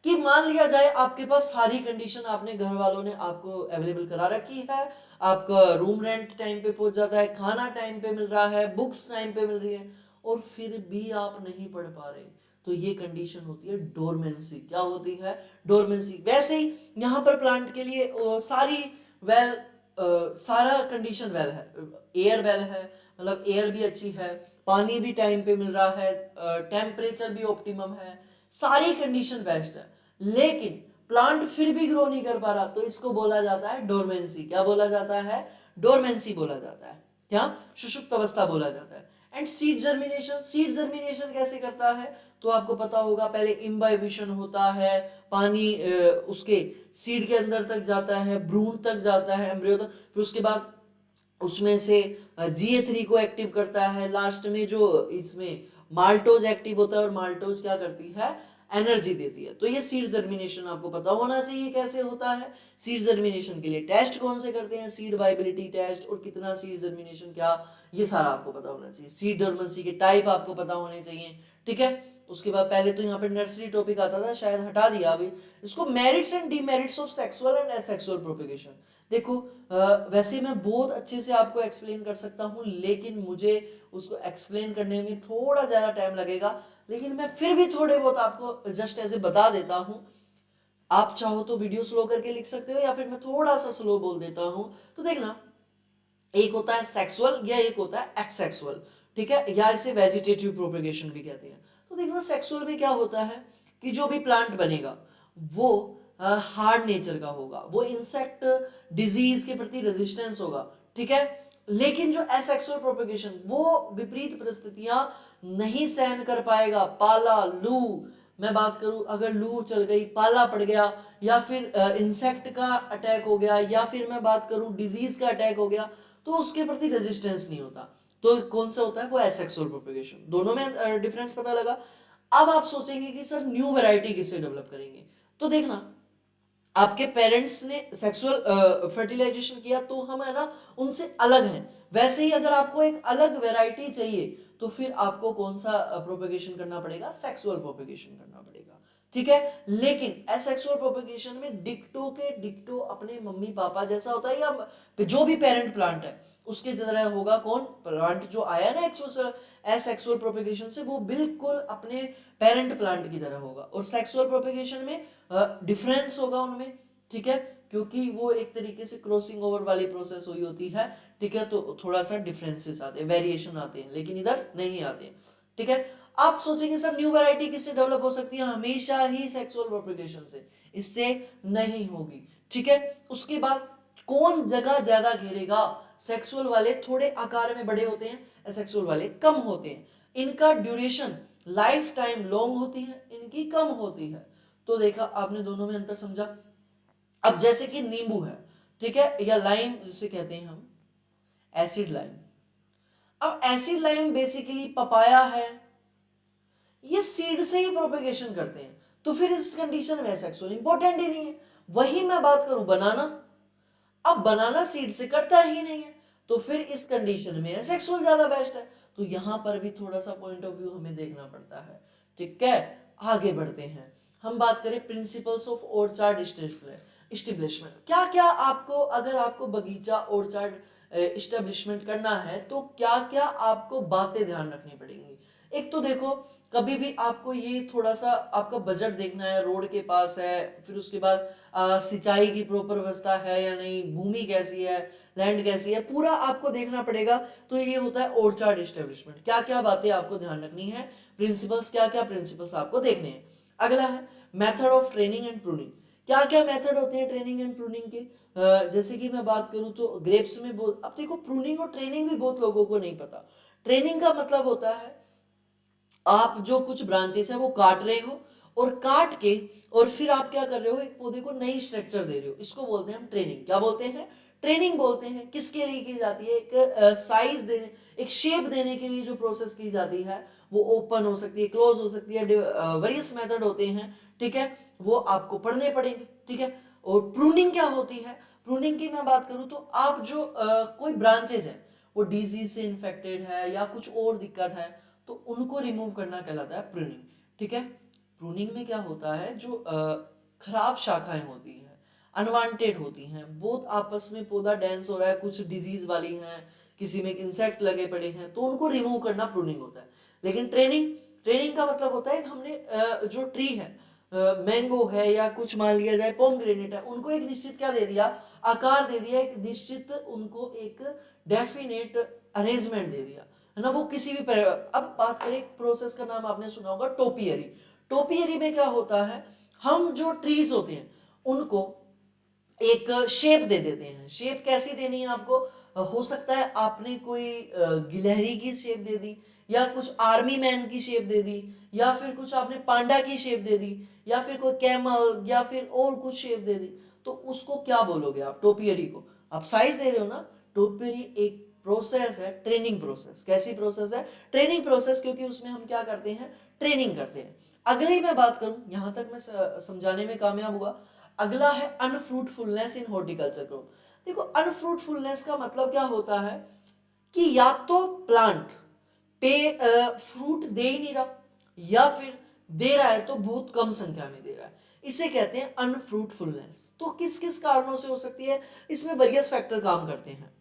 कि मान लिया जाए आपके पास सारी कंडीशन आपने घर वालों ने आपको अवेलेबल करा रखी है, आपका रूम रेंट टाइम पे पहुंच जाता है, खाना टाइम पे मिल रहा है, बुक्स टाइम पे मिल रही है, और फिर भी आप नहीं पढ़ पा रहे, तो ये कंडीशन होती है डोरमेंसी। क्या होती है? डोरमेंसी। वैसे ही यहाँ पर प्लांट के लिए सारी वेल सारा कंडीशन वेल है, एयर वेल है, मतलब एयर भी अच्छी है, पानी भी टाइम पे मिल रहा है, टेम्परेचर भी ऑप्टिमम है, सारी कंडीशन बेस्ट है, लेकिन प्लांट फिर भी ग्रो नहीं कर पा रहा, तो इसको बोला जाता है डोरमेंसी। क्या बोला जाता है? डोरमेंसी बोला जाता है। क्या? सुषुप्त अवस्था बोला जाता है। And seed germination, seed germination कैसे करता है? तो आपको पता होगा, पहले इम्बाइबिशन होता है, पानी उसके सीड के अंदर तक जाता है, भ्रूण तक जाता है, एम्ब्रियो तक, फिर उसके बाद उसमें से GA3 को एक्टिव करता है, लास्ट में जो इसमें माल्टोज एक्टिव होता है, और माल्टोज क्या करती है? एनर्जी देती है। तो ये सीड जर्मिनेशन आपको पता होना चाहिए कैसे होता है। सीड जर्मिनेशन के लिए टेस्ट कौन से करते हैं? सीड वाइबिलिटी टेस्ट, और कितना सीड जर्मिनेशन क्या, ये सारा आपको पता होना चाहिए। सीड डोरमेंसी के टाइप आपको पता होने चाहिए, ठीक है। उसके बाद पहले तो यहाँ पे नर्सरी टॉपिक आता था, शायद हटा दिया अभी इसको, merits and demerits of sexual and asexual propagation. देखो वैसे मैं बहुत अच्छे से आपको एक्सप्लेन कर सकता हूँ, लेकिन मुझे उसको एक्सप्लेन करने में थोड़ा ज़्यादा टाइम लगेगा, लेकिन मैं फिर भी थोड़े बहुत आपको जस्ट ऐसे बता देता हूँ। आप चाहो तो वीडियो स्लो करके लिख सकते हो, या फिर मैं थोड़ा सा स्लो बोल देता हूँ। तो देखना, एक होता है सेक्सुअल या एक होता है एक्सेक्सुअल, ठीक है, या इसे वेजिटेटिव प्रोपेगेशन भी कहते हैं। तो देखना, सेक्सुअल में क्या होता है कि जो भी प्लांट बनेगा वो हार्ड नेचर का होगा, वो इंसेक्ट डिजीज के प्रति रेजिस्टेंस होगा, ठीक है। लेकिन जो एसेक्सुअल प्रोपेगेशन, वो विपरीत परिस्थितियां नहीं सहन कर पाएगा। पाला, लू, मैं बात करूं, अगर लू चल गई, पाला पड़ गया, या फिर इंसेक्ट का अटैक हो गया, या फिर मैं बात करूं डिजीज का अटैक हो गया, तो उसके प्रति रेजिस्टेंस नहीं होता। तो कौन सा होता है? वो एसेक्सुअल प्रोपेगेशन। दोनों में डिफरेंस पता लगा। अब आप सोचेंगे कि सर न्यू वैरायटी किससे डेवलप करेंगे? तो देखना, आपके पेरेंट्स ने सेक्सुअल फर्टिलाइजेशन किया, तो हम है ना उनसे अलग हैं। वैसे ही अगर आपको एक अलग वैरायटी चाहिए, तो फिर आपको कौन सा प्रोपेगेशन करना पड़ेगा? सेक्सुअल प्रोपेगेशन करना पड़ेगा, ठीक है। लेकिन एसेक्सुअल प्रोपेगेशन में डिक्टो के डिक्टो अपने मम्मी पापा जैसा होता है, या जो भी पेरेंट प्लांट है उसके तरह होगा। कौन? प्लांट जो आया ना एसेक्सुअल प्रोपेगेशन से, वो बिल्कुल अपने पेरेंट प्लांट की तरह होगा। और सेक्सुअल प्रोपेगेशन में डिफरेंस होगा उनमें, ठीक है, क्योंकि वो एक तरीके से क्रॉसिंग ओवर वाली प्रोसेस हुई होती है, ठीक है। तो थोड़ा सा डिफरेंसेस आते हैं, वेरिएशन आते हैं, लेकिन इधर नहीं आते हैं, ठीक है। आप सोचेंगे सर न्यू वैरायटी किससे डेवलप हो सकती है? हमेशा ही सेक्सुअल प्रोपेगेशन से, इससे नहीं होगी, ठीक है। उसके बाद कौन जगह ज्यादा घेरेगा? सेक्सुअल वाले थोड़े आकार में बड़े होते हैं, एसेक्सुअल वाले कम होते हैं। इनका ड्यूरेशन, लाइफ टाइम लॉन्ग होती है, इनकी कम होती है। तो देखा आपने, दोनों में अंतर समझा। अब जैसे कि नींबू है, ठीक है, या लाइम जिसे कहते हैं हम, एसिड लाइम। अब एसिड लाइम बेसिकली पपाया है, ये सीड से ही प्रोपेगेशन करते हैं, तो फिर इस कंडीशन में सेक्सुअल इंपॉर्टेंट ही नहीं है। वही मैं बात करूं बनाना, अब बनाना सीड से करता ही नहीं है, तो फिर इस कंडीशन में सेक्सुअल ज्यादा बेस्ट है। तो यहां पर भी थोड़ा सा पॉइंट ऑफ व्यू हमें देखना पड़ता है, ठीक है। आगे बढ़ते हैं, हम बात करें प्रिंसिपल्स ऑफ ऑर्चार्ड इस्टेब्लिशमेंट। क्या क्या आपको, अगर आपको बगीचा ऑर्चार्ड इस्टेब्लिशमेंट करना है, तो क्या क्या आपको बातें ध्यान रखनी पड़ेंगी। एक तो देखो, कभी भी आपको ये थोड़ा सा आपका बजट देखना है, रोड के पास है, फिर उसके बाद सिंचाई की प्रॉपर व्यवस्था है या नहीं, भूमि कैसी है, लैंड कैसी है, पूरा आपको देखना पड़ेगा। तो ये होता है ऑर्चार्ड इस्टेब्लिशमेंट। क्या क्या बातें आपको ध्यान रखनी है, प्रिंसिपल्स, क्या क्या प्रिंसिपल्स आपको देखने हैं। अगला है method of training and pruning. क्या क्या मेथड होते हैं ट्रेनिंग एंड प्रूनिंग के? जैसे कि मैं बात करूं तो ग्रेप्स में बहुत, अब देखो प्रूनिंग और ट्रेनिंग भी बहुत लोगों को नहीं पता। ट्रेनिंग का मतलब होता है आप जो कुछ ब्रांचेस है वो काट रहे हो, और काट के और फिर आप क्या कर रहे हो, एक पौधे को नई स्ट्रक्चर दे रहे हो, इसको बोलते हैं हम ट्रेनिंग। क्या बोलते हैं? ट्रेनिंग बोलते हैं। किसके लिए की जाती है? एक साइज देने, एक शेप देने के लिए जो प्रोसेस की जाती है, वो ओपन हो सकती है, क्लोज हो सकती है, वेरियस मेथड होते हैं, ठीक है, वो आपको पढ़ने पड़ेंगे, ठीक है। और प्रूनिंग क्या होती है? प्रूनिंग की मैं बात करूं तो आप जो कोई ब्रांचेज है वो डिजीज से इन्फेक्टेड है या कुछ और दिक्कत है, तो उनको रिमूव करना कहलाता है प्रूनिंग, ठीक है। प्रूनिंग में क्या होता है, जो खराब शाखाएं होती हैं, अनवांटेड होती हैं, बहुत आपस में पौधा डेंस हो रहा है, कुछ डिजीज वाली हैं, किसी में इंसेक्ट लगे पड़े हैं, तो उनको रिमूव करना प्रूनिंग होता है। लेकिन ट्रेनिंग ट्रेनिंग का मतलब होता है कि हमने जो ट्री है, मैंगो है या कुछ मान लिया जाए पोमग्रेनेट है, उनको एक निश्चित क्या दे दिया, आकार दे दिया, एक निश्चित उनको एक डेफिनेट अरेंजमेंट दे दिया, है ना। वो किसी भी अब बात करें एक प्रोसेस का नाम आपने सुना होगा, टोपियरी। टोपियरी में क्या होता है, हम जो ट्रीज होते हैं उनको एक शेप दे देते हैं। शेप कैसी देनी है आपको, हो सकता है आपने कोई गिलहरी की शेप दे दी, या कुछ आर्मी मैन की शेप दे दी, या फिर कुछ आपने पांडा की शेप दे दी, या फिर कोई कैमल, या फिर और कुछ शेप दे दी, तो उसको क्या बोलोगे आप, टोपियरी को। आप साइज दे रहे हो ना। टोपियरी एक प्रोसेस है, ट्रेनिंग प्रोसेस। कैसी प्रोसेस है, ट्रेनिंग प्रोसेस, क्योंकि उसमें हम क्या करते हैं, ट्रेनिंग करते हैं। अगले मैं बात करूं, यहां तक मैं समझाने में कामयाब हुआ। अगला है अनफ्रूटफुलनेस इन हॉर्टिकल्चर क्रॉप। देखो, अनफ्रूटफुलनेस का मतलब क्या होता है कि या तो प्लांट पे फ्रूट दे ही नहीं रहा, या फिर दे रहा है तो बहुत कम संख्या में दे रहा है, इसे कहते हैं अनफ्रूटफुलनेस। तो किस किस कारणों से हो सकती है, इसमें वेरियस फैक्टर काम करते हैं।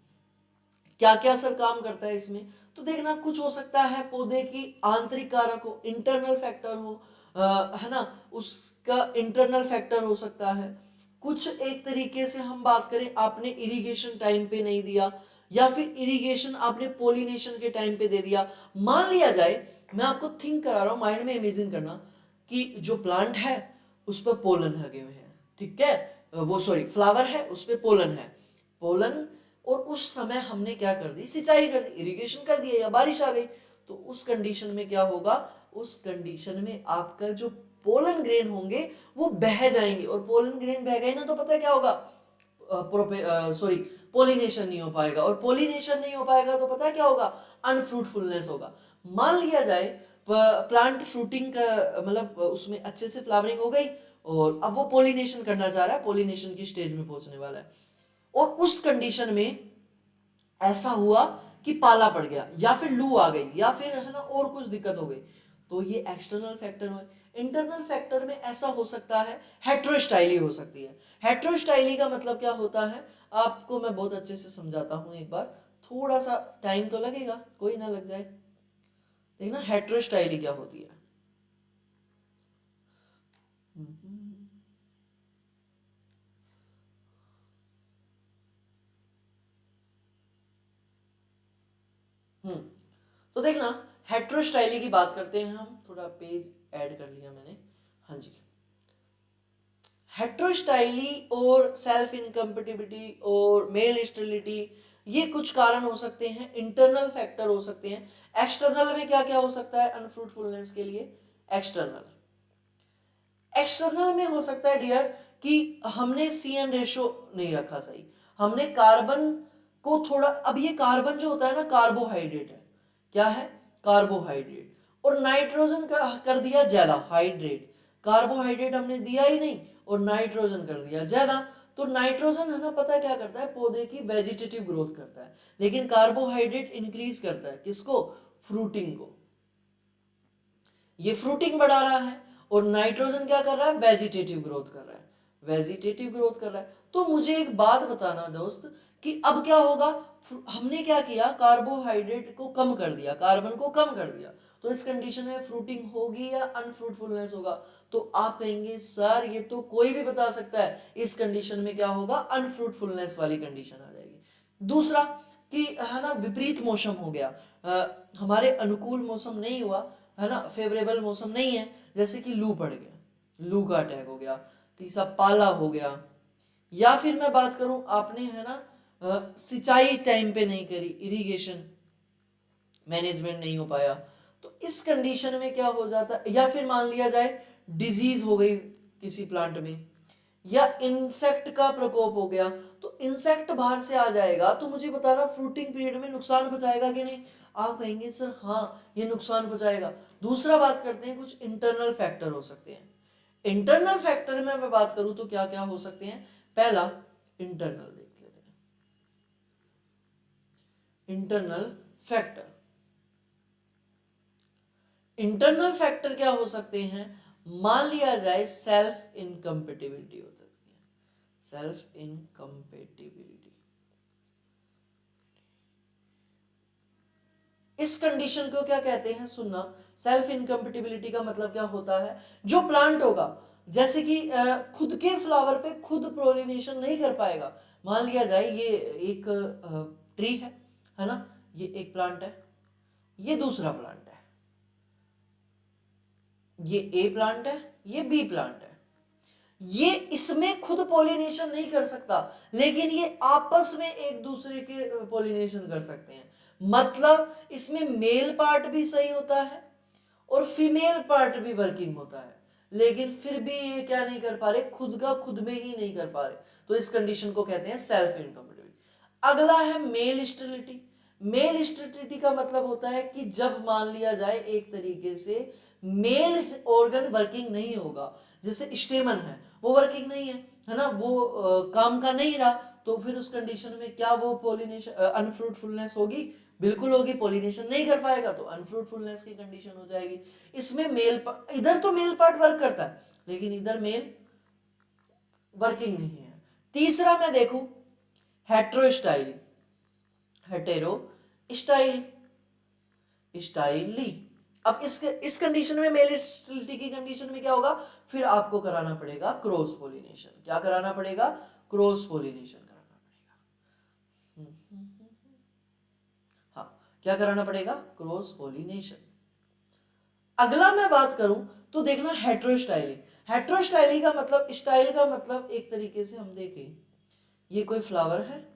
क्या क्या सर काम करता है इसमें, तो देखना, कुछ हो सकता है पौधे की आंतरिक कारक हो, इंटरनल फैक्टर हो, है ना, उसका इंटरनल फैक्टर हो सकता है। कुछ एक तरीके से हम बात करें, आपने इरिगेशन टाइम पे नहीं दिया, या फिर इरिगेशन आपने पोलिनेशन के टाइम पे दे दिया। मान लिया जाए, मैं आपको थिंक करा रहा हूं, माइंड में इमेजिन करना कि जो प्लांट है उस पर पोलन लगे हुए हैं, ठीक है, वो सॉरी फ्लावर है, उस पर पोलन है, पोलन, और उस समय हमने क्या कर दी, सिंचाई कर दी, इरिगेशन कर दिया, या बारिश आ गई, तो उस कंडीशन में क्या होगा, उस कंडीशन में आपका जो पोलन ग्रेन होंगे वो बह जाएंगे, और पोलन ग्रेन बह गए ना तो पता है क्या होगा, सॉरी पोलिनेशन नहीं हो पाएगा, और पोलिनेशन नहीं हो पाएगा तो पता है क्या होगा, अनफ्रूटफुलनेस होगा। मान लिया जाए प्लांट फ्रूटिंग का मतलब उसमें अच्छे से फ्लावरिंग हो गई, और अब वो पोलिनेशन करना चाह रहा है, पोलिनेशन की स्टेज में पहुंचने वाला है, और उस कंडीशन में ऐसा हुआ कि पाला पड़ गया, या फिर लू आ गई, या फिर है ना और कुछ दिक्कत हो गई, तो ये एक्सटर्नल फैक्टर हुए। इंटरनल फैक्टर में ऐसा हो सकता है, हेट्रोस्टाइली हो सकती है। हेट्रोस्टाइली का मतलब क्या होता है, आपको मैं बहुत अच्छे से समझाता हूं एक बार, थोड़ा सा टाइम तो लगेगा, कोई ना लग जाए। देखना हेट्रोस्टाइली क्या होती है। हम्म तो देखना, हेट्रोस्टाइली की बात करते हैं हम, थोड़ा पेज ऐड कर लिया मैंने, हाँ जी। हेट्रोस्टाइली और सेल्फ इनकम्पेटिबिलिटी और मेल स्टेरिलिटी, ये कुछ कारण हो सकते हैं, इंटरनल फैक्टर हो सकते हैं। एक्सटर्नल में क्या क्या हो सकता है अनफ्रूटफुलनेस के लिए, एक्सटर्नल एक्सटर्नल में हो सकता है डियर कि हमने सी एन रेशो नहीं रखा सही, हमने कार्बन को थोड़ा, अब ये कार्बन जो होता है ना कार्बोहाइड्रेट है, क्या है, कार्बोहाइड्रेट, और नाइट्रोजन का कर दिया ज्यादा, हाइड्रेट, कार्बोहाइड्रेट हमने दिया ही नहीं और नाइट्रोजन कर दिया ज्यादा। तो नाइट्रोजन है ना, पता है क्या करता है, पौधे की वेजिटेटिव ग्रोथ करता है, लेकिन कार्बोहाइड्रेट इंक्रीज करता है किसको, फ्रूटिंग को, ये फ्रूटिंग बढ़ा रहा है, और नाइट्रोजन क्या कर रहा है, वेजिटेटिव ग्रोथ कर रहा है, वेजिटेटिव ग्रोथ कर रहा है। तो मुझे एक बात बताना दोस्त, कि अब क्या होगा, हमने क्या किया, कार्बोहाइड्रेट को कम कर दिया, कार्बन को कम कर दिया, तो इस कंडीशन में फ्रूटिंग होगी या अनफ्रूटफुलनेस होगा, तो आप कहेंगे सर ये तो कोई भी बता सकता है, इस कंडीशन में क्या होगा, अनफ्रूटफुलनेस वाली कंडीशन आ जाएगी। दूसरा कि है ना विपरीत मौसम हो गया, हमारे अनुकूल मौसम नहीं हुआ, है ना, फेवरेबल मौसम नहीं है, जैसे कि लू पड़ गया, लू का अटैक हो गया, तीसरा पाला हो गया, या फिर मैं बात करूं आपने है ना सिंचाई टाइम पे नहीं करी, इरिगेशन मैनेजमेंट नहीं हो पाया, तो इस कंडीशन में क्या हो जाता, या फिर मान लिया जाए डिजीज हो गई किसी प्लांट में, या इंसेक्ट का प्रकोप हो गया, तो इंसेक्ट बाहर से आ जाएगा, तो मुझे बताना फ्रूटिंग पीरियड में नुकसान पहुंचाएगा कि नहीं, आप कहेंगे सर हाँ ये नुकसान पहुंचाएगा। दूसरा बात करते हैं, कुछ इंटरनल फैक्टर हो सकते हैं। इंटरनल फैक्टर में मैं बात करूं तो क्या क्या हो सकते हैं, पहला इंटरनल देख लेते हैं, इंटरनल फैक्टर, इंटरनल फैक्टर क्या हो सकते हैं, मान लिया जाए सेल्फ इनकम्पेटिबिलिटी हो सकती है, सेल्फ इनकम्पेटिबिलिटी। इस कंडीशन को क्या कहते हैं, सुनना। सेल्फ इनकम्पेटिबिलिटी का मतलब क्या होता है, जो प्लांट होगा जैसे कि खुद के फ्लावर पे खुद पोलिनेशन नहीं कर पाएगा। मान लिया जाए ये एक ट्री है ना, ये एक प्लांट है, ये दूसरा प्लांट है, ये ए प्लांट है, ये बी प्लांट है। ये इसमें खुद पोलिनेशन नहीं कर सकता, लेकिन ये आपस में एक दूसरे के पोलिनेशन कर सकते हैं। मतलब इसमें मेल पार्ट भी सही होता है और फीमेल पार्ट भी वर्किंग होता है, लेकिन फिर भी ये क्या नहीं कर पा रहे, खुद का खुद में ही नहीं कर पा रहे। तो इस कंडीशन को कहते हैं सेल्फ इनकम्पेटिबिलिटी। अगला है मेल स्टेरिलिटी। मेल स्टेरिलिटी का मतलब होता है कि जब मान लिया जाए एक तरीके से मेल ऑर्गन वर्किंग नहीं होगा, जैसे स्टेमन है वो वर्किंग नहीं है ना, वो काम का नहीं रहा, तो फिर उस कंडीशन में क्या वो पोलिनेशन अनफ्रूटफुलनेस होगी, बिल्कुल होगी। पोलिनेशन नहीं कर पाएगा तो अनफ्रूटफुलनेस की कंडीशन हो जाएगी। इसमें मेल इधर तो मेल पार्ट वर्क करता है, लेकिन इधर मेल वर्किंग नहीं है। तीसरा मैं देखूं हेट्रोस्टाइली, हेटेरो स्टाइली, स्टाइली। अब इस कंडीशन में मेल स्टेरिलिटी की कंडीशन में क्या होगा, फिर आपको कराना पड़ेगा क्रॉस पोलिनेशन। क्या कराना पड़ेगा, क्रॉस पोलिनेशन कराना पड़ेगा। हाँ, क्या कराना पड़ेगा, क्रॉस पोलिनेशन। अगला मैं बात करूं तो देखना हेट्रोस्टाइली। हेट्रोस्टाइली का मतलब, स्टाइल का मतलब एक तरीके से हम देखें, ये कोई फ्लावर है,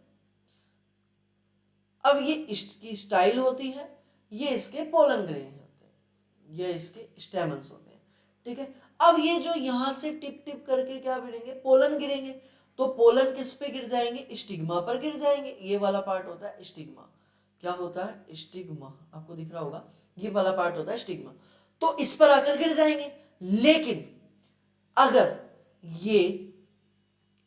अब ये इसकी स्टाइल होती है, ये इसके पोलन ग्रेन होते हैं, ये इसके स्टेमन्स होते हैं, ठीक है। अब ये जो यहां से टिप टिप करके क्या गिरेंगे, पोलन गिरेंगे, तो पोलन किस पे गिर जाएंगे, स्टिग्मा पर गिर जाएंगे। ये वाला पार्ट होता है स्टिग्मा। क्या होता है, स्टिग्मा, आपको दिख रहा होगा, ये वाला पार्ट होता है स्टिग्मा। तो इस पर आकर गिर जाएंगे, लेकिन अगर ये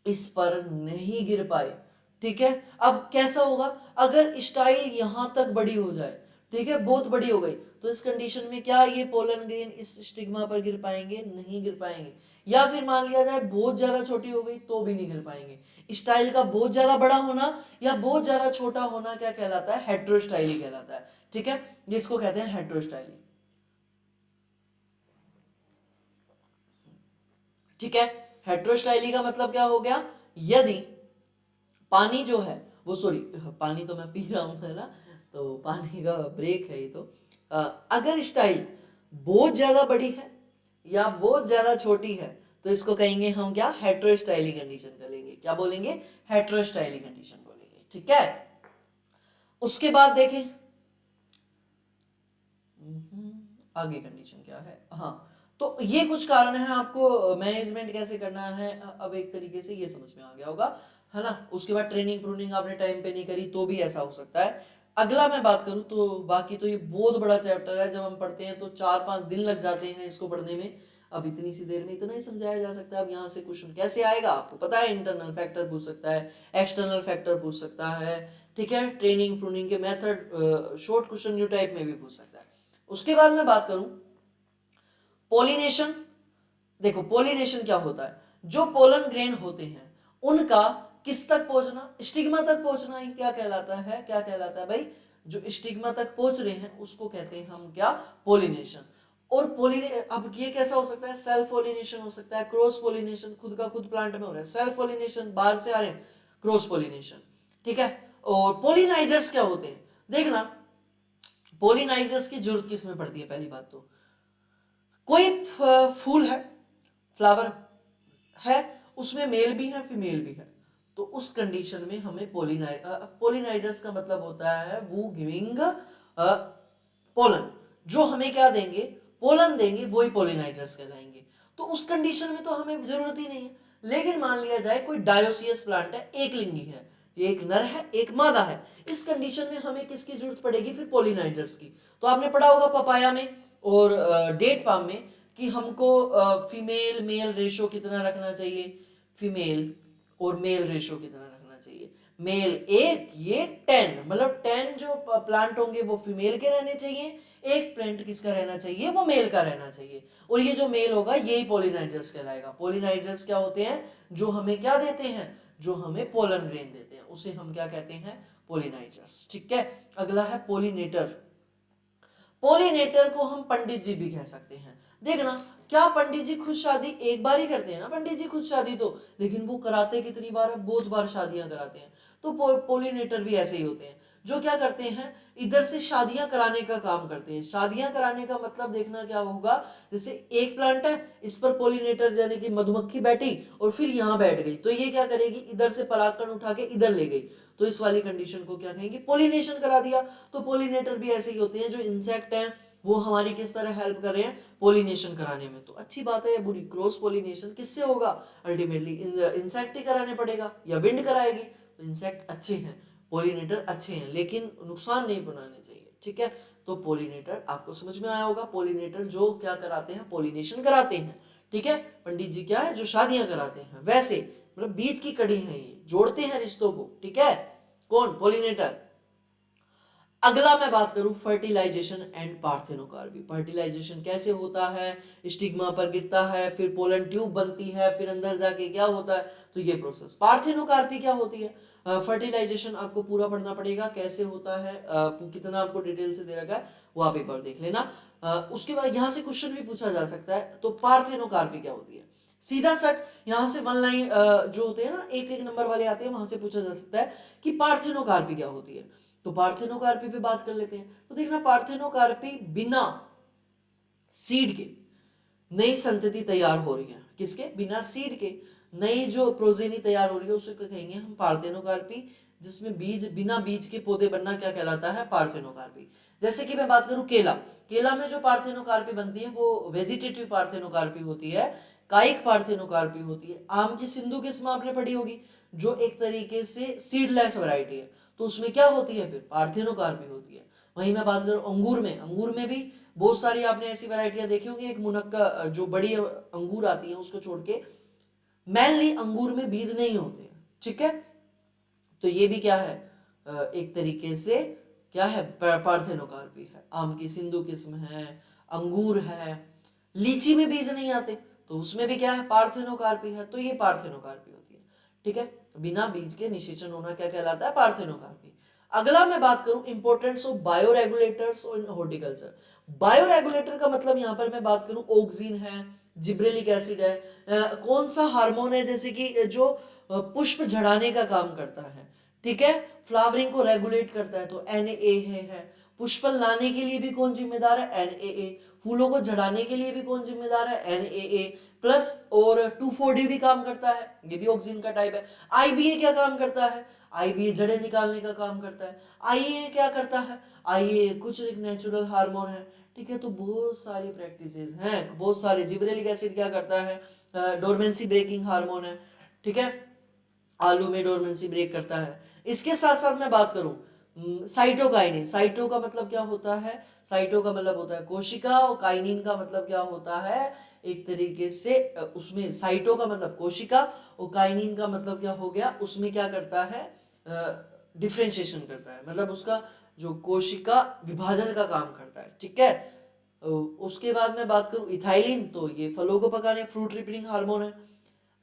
इस पर नहीं गिर पाए, ठीक है, अब कैसा होगा, अगर स्टाइल यहां तक बड़ी हो जाए, ठीक है, बहुत बड़ी हो गई, तो इस कंडीशन में क्या ये पोलन ग्रेन इस स्टिग्मा पर गिर पाएंगे, नहीं गिर पाएंगे। या फिर मान लिया जाए बहुत ज्यादा छोटी हो गई तो भी नहीं गिर पाएंगे। स्टाइल का बहुत ज्यादा बड़ा होना या बहुत ज्यादा छोटा होना क्या कहलाता है, हेट्रोस्टाइली कहलाता है, ठीक है, जिसको कहते हैं हेट्रोस्टाइली, ठीक है। हेट्रोस्टाइली का मतलब क्या हो गया, यदि पानी जो है वो, सॉरी पानी तो मैं पी रहा हूं है ना, तो पानी का ब्रेक है ये तो। अगर स्टाइल बहुत ज्यादा बड़ी है या बहुत ज्यादा छोटी है तो इसको कहेंगे हम क्या, हेट्रोस्टाइली कंडीशन करेंगे। क्या बोलेंगे, हेट्रोस्टाइली कंडीशन बोलेंगे, ठीक है। उसके बाद देखें आगे कंडीशन क्या है, हाँ, तो ये कुछ कारण है, आपको मैनेजमेंट कैसे करना है अब एक तरीके से ये समझ में आ गया होगा, है ना। उसके बाद ट्रेनिंग प्रूनिंग आपने टाइम पे नहीं करी तो भी ऐसा हो सकता है। अगला मैं बात करूं तो बाकी तो ये बहुत बड़ा चैप्टर है, जब हम पढ़ते हैं तो 4-5 दिन लग जाते हैं इसको पढ़ने में। अब इतनी सी देर में इतना ही समझाया जा सकता है। अब यहाँ से क्वेश्चन कैसे आएगा आपको पता है, इंटरनल फैक्टर पूछ सकता है, एक्सटर्नल फैक्टर पूछ सकता है, ठीक है, ट्रेनिंग प्रूनिंग के method, short question new type में भी पूछ सकता है। उसके बाद मैं बात करूं पोलिनेशन। देखो पोलिनेशन क्या होता है, जो पोलन ग्रेन होते हैं उनका किस तक पहुंचना, स्टिग्मा तक पहुंचना ही क्या कहलाता है, क्या कहलाता है भाई, जो स्टिग्मा तक पहुंच रहे हैं उसको कहते हैं हम क्या, पोलिनेशन। और अब ये कैसा हो सकता है, सेल्फ पोलिनेशन हो सकता है, क्रॉस पोलिनेशन, खुद का खुद प्लांट में हो रहा है, सेल्फ पोलिनेशन बाहर से आ रहे हैं, क्रॉस पोलिनेशन, ठीक है। और पोलिनाइजर्स क्या होते हैं, देखना पोलिनाइजर्स की जरूरत किस में पड़ती है, पहली बात तो कोई फूल है, फ्लावर है, उसमें मेल भी है फीमेल भी है, तो उस कंडीशन में हमें पोलिनाइजर्स का मतलब होता है वो गिविंग पोलन, जो हमें क्या देंगे, पोलन देंगे, वही पोलिनाइजर्स कहलाएंगे। तो उस कंडीशन में तो हमें जरूरत ही नहीं है। लेकिन मान लिया जाए कोई डायोसियस प्लांट है, एक लिंगी है, एक नर है एक मादा है, इस कंडीशन में हमें किसकी जरूरत पड़ेगी, फिर पोलिनाइजर्स की। तो आपने पढ़ा होगा पपाया में और डेट पाम में कि हमको फीमेल मेल रेशो कितना रखना चाहिए, फीमेल और मेल रेशो कितना रखना चाहिए। मेल 1, ये 10, मतलब 10 जो प्लांट होंगे वो फीमेल के रहने चाहिए, एक प्लांट किसका रहना चाहिए, वो मेल का रहना चाहिए। और ये जो मेल होगा यही पोलिनाइजर्स कहलाएगा। पोलिनाइजर्स क्या होते हैं, जो हमें क्या देते हैं, जो हमें पोलन ग्रेन देते हैं, उसे हम क्या कहते हैं, पोलिनाइजर्स। ठीक है, अगला है पोलिनेटर। पोलिनेटर को हम पंडित जी भी कह सकते हैं। देखना, क्या पंडित जी खुद शादी एक बार ही करते हैं ना, पंडित जी खुद शादी तो, लेकिन वो कराते कितनी बार है, बहुत बार शादियां कराते हैं। तो पोलिनेटर भी ऐसे ही होते हैं, जो क्या करते हैं, इधर से शादियां कराने का काम करते हैं। शादियां कराने का मतलब देखना क्या होगा, जैसे एक प्लांट है, इस पर पोलिनेटर यानी कि मधुमक्खी बैठी और फिर यहाँ बैठ गई, तो ये क्या करेगी, इधर से परागकण उठा के इधर ले गई, तो इस वाली कंडीशन को क्या कहेंगे, पोलिनेशन करा दिया। तो पोलिनेटर भी ऐसे ही होते हैं, जो इंसेक्ट हैं वो हमारी किस तरह हेल्प कर रहे हैं, पोलिनेशन कराने में। तो अच्छी बात है या बुरी, क्रॉस पोलिनेशन किससे होगा, अल्टीमेटली इंसेक्ट ही कराने पड़ेगा या विंड कराएगी। तो इंसेक्ट अच्छे हैं, पोलिनेटर अच्छे हैं, लेकिन नुकसान नहीं पहुंचाने चाहिए। ठीक है, तो पोलिनेटर आपको समझ में आया होगा, पोलिनेटर जो क्या कराते हैं, पोलिनेशन कराते हैं। ठीक है, पंडित जी क्या है, जो शादियां कराते हैं, वैसे मतलब बीच की कड़ी है, ये जोड़ते हैं रिश्तों को। ठीक है, कौन, पोलिनेटर। अगला मैं बात करूं फर्टिलाइजेशन एंड पार्थेनोकार्पी। फर्टिलाइजेशन कैसे होता है, स्टिग्मा पर गिरता है, फिर पोलन ट्यूब बनती है, फिर अंदर जाके क्या होता है, तो ये प्रोसेस। पार्थेनोकार्पी क्या होती है, फर्टिलाइजेशन आपको पूरा पढ़ना पड़ेगा, कैसे होता है, कितना आपको डिटेल से दे रखा है वो आप एक बार देख लेना। उसके बाद यहाँ से क्वेश्चन भी पूछा जा सकता है, तो पार्थेनोकार्पी क्या होती है, सीधा सट यहाँ से वन लाइन जो होते हैं ना, एक एक नंबर वाले आते हैं, वहां से पूछा जा सकता है कि पार्थेनोकार्पी क्या होती है। तो पार्थेनोकार्पी पे बात कर लेते हैं। तो देखना, पार्थेनोकार्पी बिना सीड के नई संतति तैयार हो रही है, किसके, बिना सीड के नई जो प्रोजेनी तैयार हो रही है, उसे कहेंगे हम पार्थेनोकार्पी। जिसमें बीज, बिना बीज के पौधे बनना क्या कहलाता है, पार्थेनोकार्पी। जैसे कि मैं बात करूं केला, केला में जो पार्थेनोकार्पी बनती है वो वेजिटेटिव पार्थेनोकार्पी होती है, कायिक पार्थेनोकार्पी होती है। आम की सिंधु किस्म आपने पढ़ी होगी, जो एक तरीके से सीडलेस वैरायटी है, तो उसमें क्या होती है, फिर पार्थेनोकार्पी होती है। वहीं मैं बात करूं अंगूर में, अंगूर में भी बहुत सारी आपने ऐसी वैरायटियां देखी होंगी, एक मुनक्का जो बड़ी अंगूर आती है उसको छोड़ के मेनली अंगूर में बीज नहीं होते हैं। ठीक है, तो ये भी क्या है, एक तरीके से क्या है, पार्थेनोकार्पी है। आम की सिंधु किस्म है, अंगूर है, लीची में बीज नहीं आते, तो उसमें भी क्या है, पार्थेनोकार्पी है, तो ये पार्थेनोकार्पी होती है। ठीक है, तो बिना बीज के निषेचन होना क्या कहलाता है, पार्थेनोकार्पी। अगला मैं बात करूं इंपॉर्टेंस ऑफ बायोरेगुलेटर्स इन हॉर्टिकल्चर। बायोरेगुलेटर का मतलब यहां पर मैं बात करूं ऑक्सिन है, जिब्रेलिक एसिड है, कौन सा हार्मोन है, जैसे कि जो पुष्प झड़ाने का काम करता है। ठीक है, फ्लावरिंग को रेगुलेट करता है, तो NA है। पुष्पल लाने के लिए भी कौन जिम्मेदार है, NAA। फूलों को झड़ाने के लिए भी कौन जिम्मेदार है, NAA प्लस। और 2,4-D भी काम करता है, ये भी ऑक्सिन का टाइप है। IBA क्या काम करता है, IBA जड़ें निकालने का काम करता है। IA क्या करता है, IA कुछ एक नेचुरल हार्मोन है। ठीक है, तो बहुत सारी प्रैक्टिसेस हैं, बहुत सारे। जिब्रेलिक एसिड क्या करता है, डोरमेंसी ब्रेकिंग हार्मोन है। ठीक है, आलू में डोरमेंसी ब्रेक करता है। इसके साथ साथ मैं बात करूं साइटोकाइनिन, साइटो का मतलब क्या होता है, साइटो का मतलब होता है कोशिका, और काइनिन का मतलब क्या होता है, एक तरीके से उसमें साइटो का मतलब कोशिका, और काइनिन का मतलब क्या हो गया, उसमें क्या करता है, डिफ्रेंशिएशन करता है, मतलब उसका जो कोशिका विभाजन का काम करता है। ठीक है, उसके बाद मैं बात करूं इथाइलिन, तो ये फलों को पकाने, फ्रूट रिपीटिंग हार्मोन है।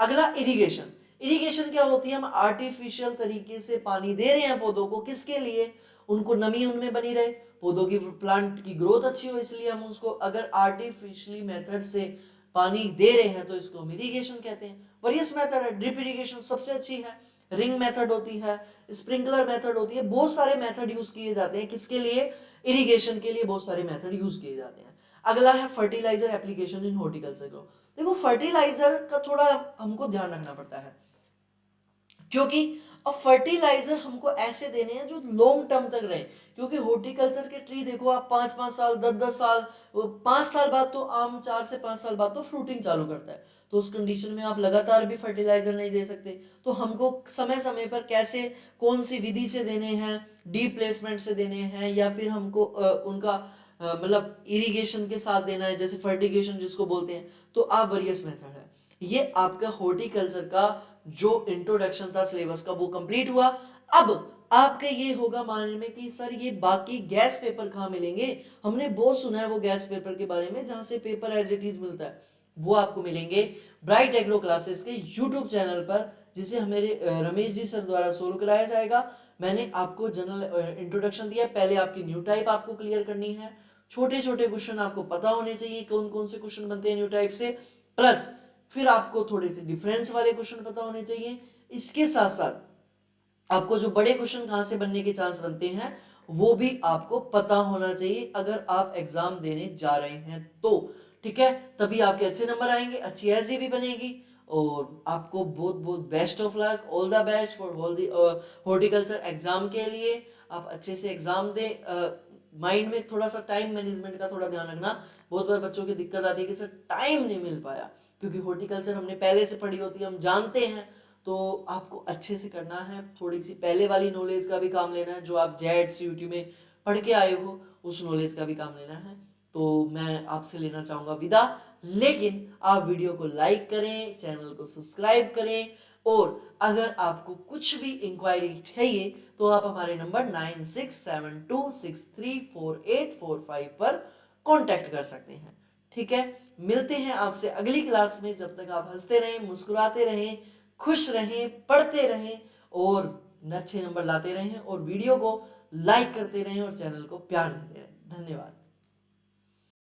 अगला इरिगेशन। इरिगेशन क्या होती है, हम आर्टिफिशियल तरीके से पानी दे रहे हैं पौधों को, किसके लिए, उनको नमी उनमें बनी रहे, पौधों की, प्लांट की ग्रोथ अच्छी हो, इसलिए हम उसको अगर आर्टिफिशियली मेथड से पानी दे रहे हैं तो इसको हम इरिगेशन कहते हैं। वेरियस मेथड है, ड्रिप इरिगेशन सबसे अच्छी है, रिंग मेथड होती है, स्प्रिंकलर मेथड होती है, बहुत सारे मेथड यूज किए जाते हैं, किसके लिए, इरिगेशन के लिए बहुत सारे मेथड यूज किए जाते हैं। अगला है fertiliser application in horticulture grow. देखो फर्टिलाइजर का थोड़ा हमको ध्यान रखना पड़ता है, क्योंकि अब फर्टिलाइजर हमको ऐसे देने हैं जो लॉन्ग टर्म तक रहे, क्योंकि हॉर्टिकल्चर के ट्री देखो आप 5-5 साल, 10-10 साल, 5 साल बाद तो आम 4 से 5 साल बाद तो फ्रूटिंग चालू करता है, तो उस कंडीशन में आप लगातार भी फर्टिलाइजर नहीं दे सकते। तो हमको समय समय पर कैसे, कौन सी विधि से देने हैं, डीप प्लेसमेंट से देने हैं, या फिर हमको उनका मतलब इरिगेशन के साथ देना है, जैसे फर्टिगेशन जिसको बोलते हैं, तो आप वेरियस मेथड है। ये आपका हॉर्टिकल्चर का जो इंट्रोडक्शन था सिलेबस का वो कंप्लीट हुआ। अब आपके ये होगा मानने में कि सर ये बाकी गैस पेपर कहाँ मिलेंगे, हमने बहुत सुना है वो गैस पेपर के बारे में जहाँ से पेपर एज इट इज मिलता है। वो आपको मिलेंगे ब्राइट एग्रो क्लासेस के यूट्यूब चैनल पर, जिसे हमारे रमेश जी सर द्वारा सोल्व कराया जाएगा। मैंने आपको जनरल इंट्रोडक्शन दिया, पहले आपकी न्यू टाइप आपको क्लियर करनी है, छोटे छोटे क्वेश्चन आपको पता होने चाहिए कौन कौन से क्वेश्चन बनते हैं न्यू टाइप से, प्लस फिर आपको थोड़े से डिफरेंस वाले क्वेश्चन पता होने चाहिए। इसके साथ साथ आपको जो बड़े क्वेश्चन कहाँ से बनने के चांस बनते हैं वो भी आपको पता होना चाहिए अगर आप एग्जाम देने जा रहे हैं तो, ठीक है। तभी आपके अच्छे नंबर आएंगे, अच्छी एसजी भी बनेगी, और आपको बहुत बहुत best of luck, all the best for all the horticulture exam के लिए। आप अच्छे से एग्जाम दें। माइंड में थोड़ा सा टाइम मैनेजमेंट का थोड़ा ध्यान रखना। बहुत बार बच्चों की दिक्कत आती है कि सर टाइम नहीं मिल पाया, क्योंकि हॉर्टिकल्चर हमने पहले से पढ़ी होती है, हम जानते हैं। तो आपको अच्छे से करना है, थोड़ी सी पहले वाली नॉलेज का भी काम लेना है, जो आप जेड सीयूटी में पढ़ के आए हो उस नॉलेज का भी काम लेना है। तो मैं आपसे लेना चाहूँगा विदा, लेकिन आप वीडियो को लाइक करें, चैनल को सब्सक्राइब करें, और अगर आपको कुछ भी इंक्वायरी चाहिए तो आप हमारे नंबर 9672634845 पर कांटेक्ट कर सकते हैं, ठीक है। मिलते हैं आपसे अगली क्लास में, जब तक आप हंसते रहें, मुस्कुराते रहें, खुश रहें, पढ़ते रहें और अच्छे नंबर लाते रहें, और वीडियो को लाइक करते रहें और चैनल को प्यार देते रहें। धन्यवाद।